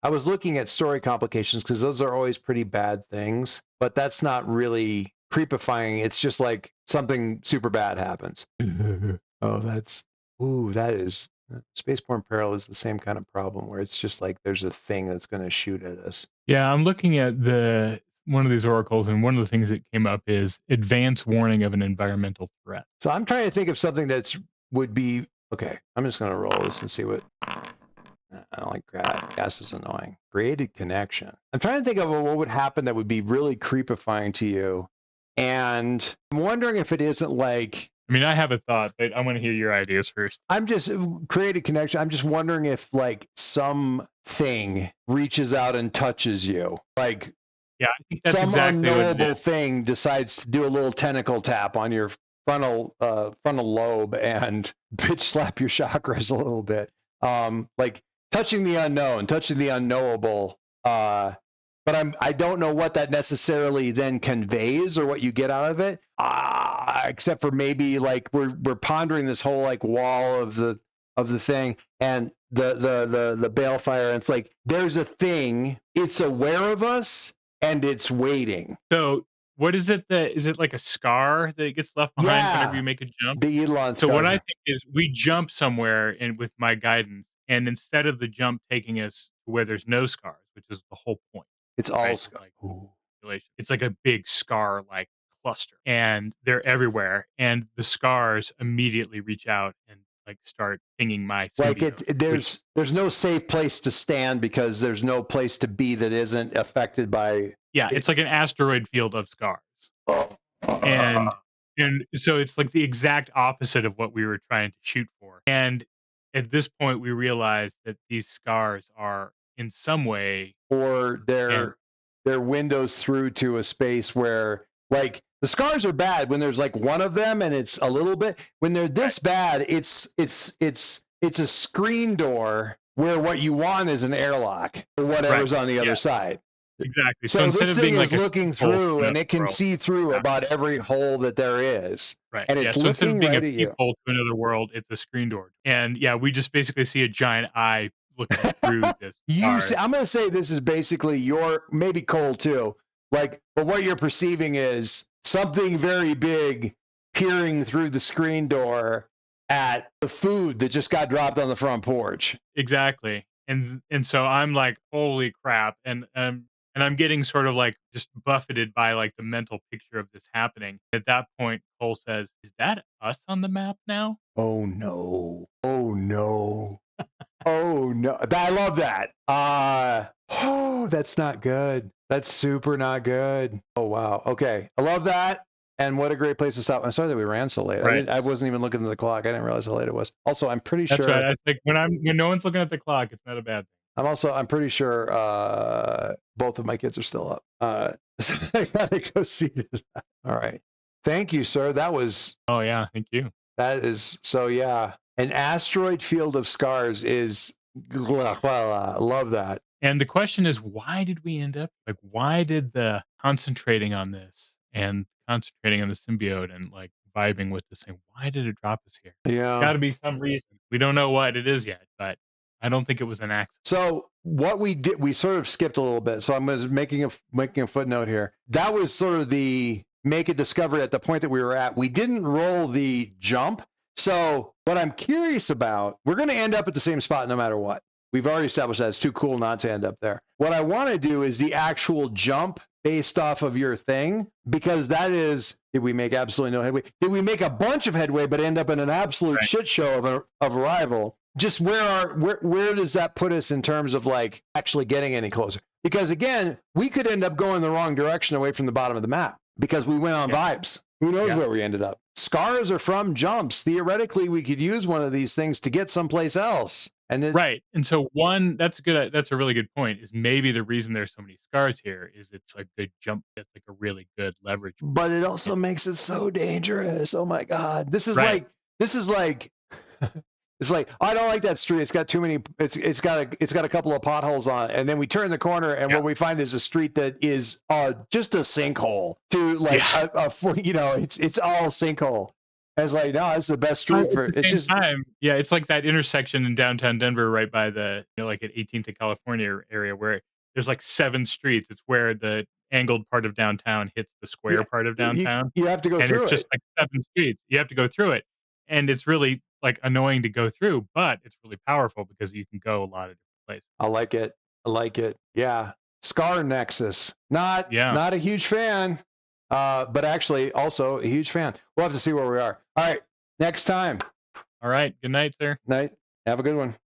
Speaker 1: I was looking at story complications because those are always pretty bad things, but that's not really creepifying. It's just like something super bad happens. Oh, that is spaceborne peril is the same kind of problem where it's just like there's a thing that's going to shoot at us.
Speaker 2: Yeah, I'm looking at one of these oracles, and one of the things that came up is advance warning of an environmental threat.
Speaker 1: So I'm trying to think of something that's would be okay. I'm just going to roll this and see what. I don't like gas is annoying. Created connection. I'm trying to think of what would happen that would be really creepifying to you, and I'm wondering if it isn't like.
Speaker 2: I mean, I have a thought, but I want to hear your ideas first.
Speaker 1: I'm just created connection. I'm just wondering if like something reaches out and touches you, like.
Speaker 2: Yeah, I think that's
Speaker 1: some
Speaker 2: exactly what it
Speaker 1: unknowable
Speaker 2: is.
Speaker 1: thing decides to do a little tentacle tap on your frontal lobe and bitch slap your chakras a little bit. Like touching the unknown, touching the unknowable. But I don't know what that necessarily then conveys or what you get out of it. Except for maybe like we're pondering this whole like wall of the thing and the balefire, and it's like there's a thing, it's aware of us and it's waiting.
Speaker 2: So what is it is it like a scar that gets left behind whenever you make a jump?
Speaker 1: The Elon
Speaker 2: So what
Speaker 1: scars.
Speaker 2: I think is we jump somewhere and with my guidance, and instead of the jump taking us to where there's no scars, which is the whole point.
Speaker 1: It's all
Speaker 2: Right?
Speaker 1: scars.
Speaker 2: Like, it's like a big scar like cluster, and they're everywhere, and the scars immediately reach out and like start pinging my symbiote.
Speaker 1: Like there's no safe place to stand because there's no place to be that isn't affected by.
Speaker 2: Yeah, it's like an asteroid field of scars. And so it's like the exact opposite of what we were trying to shoot for. And at this point, we realized that these scars are in some way,
Speaker 1: or they're windows through to a space where like the scars are bad when there's like one of them and it's a little bit. When they're this bad, it's a screen door where what you want is an airlock or whatever's on the other side.
Speaker 2: Exactly. So
Speaker 1: So
Speaker 2: instead
Speaker 1: this
Speaker 2: of
Speaker 1: thing
Speaker 2: being
Speaker 1: is
Speaker 2: like a
Speaker 1: looking
Speaker 2: peephole to
Speaker 1: through, and
Speaker 2: another
Speaker 1: it can
Speaker 2: world,
Speaker 1: see through about every hole that there is,
Speaker 2: right.
Speaker 1: and
Speaker 2: Yeah.
Speaker 1: it's
Speaker 2: So instead of
Speaker 1: looking
Speaker 2: being a
Speaker 1: right at you.
Speaker 2: peephole to another world, it's a screen door. And yeah, we just basically see a giant eye looking through this star.
Speaker 1: I'm going to say this is basically your, maybe Cole too, like, but what you're perceiving is something very big peering through the screen door at the food that just got dropped on the front porch.
Speaker 2: Exactly. And so I'm like, holy crap. And I'm getting sort of like just buffeted by like the mental picture of this happening. At that point, Cole says, "Is that us on the map now?"
Speaker 1: Oh no. Oh no. Oh no. I love that. Oh, that's not good. That's super not good. Oh wow. Okay. I love that. And what a great place to stop. I'm sorry that we ran so late.
Speaker 2: Right.
Speaker 1: I wasn't even looking at the clock. I didn't realize how late it was. Also, I'm pretty
Speaker 2: That's right.
Speaker 1: sure
Speaker 2: I think when no one's looking at the clock, it's not a bad thing.
Speaker 1: I'm pretty sure both of my kids are still up. So I gotta go see that. All right. Thank you, sir.
Speaker 2: Oh yeah, thank you.
Speaker 1: That is so yeah. An asteroid field of scars is love that.
Speaker 2: And the question is, why did we end up like why did the concentrating on this and concentrating on the symbiote and like vibing with this thing, why did it drop us here?
Speaker 1: Yeah.
Speaker 2: Gotta be some reason. We don't know what it is yet, but I don't think it was an accident.
Speaker 1: So what we did, we sort of skipped a little bit. So I'm making a footnote here. That was sort of the make a discovery at the point that we were at. We didn't roll the jump. So what I'm curious about, we're going to end up at the same spot no matter what. We've already established that it's too cool not to end up there. What I want to do is the actual jump based off of your thing, because that is, did we make absolutely no headway? Did we make a bunch of headway but end up in an absolute shit show of arrival? Just where does that put us in terms of like actually getting any closer? Because again, we could end up going the wrong direction away from the bottom of the map because we went on vibes. Who knows where we ended up? Scars are from jumps. Theoretically, we could use one of these things to get someplace else. And
Speaker 2: Right. And so that's a really good point, is maybe the reason there's so many scars here is it's a good jump. It's like a really good leverage.
Speaker 1: But it also makes it so dangerous. Oh my God. This is like it's like, oh, I don't like that street. It's got too many. It's got a couple of potholes on it. And then we turn the corner, and what we find is a street that is just a sinkhole. To like it's all sinkhole. And it's like, no, it's the best street for.
Speaker 2: At the same time, yeah, it's like that intersection in downtown Denver, right by the like at 18th and California area, where there's like 7 streets. It's where the angled part of downtown hits the square part of downtown.
Speaker 1: You have to go
Speaker 2: and
Speaker 1: through
Speaker 2: it's just like 7 streets. You have to go through it, and it's really like annoying to go through, but it's really powerful because you can go a lot of different places.
Speaker 1: I like it. I like it. Yeah. Scar Nexus. Not a huge fan, but actually also a huge fan. We'll have to see where we are. All right. Next time.
Speaker 2: All right. Good night, sir.
Speaker 1: Night. Have a good one.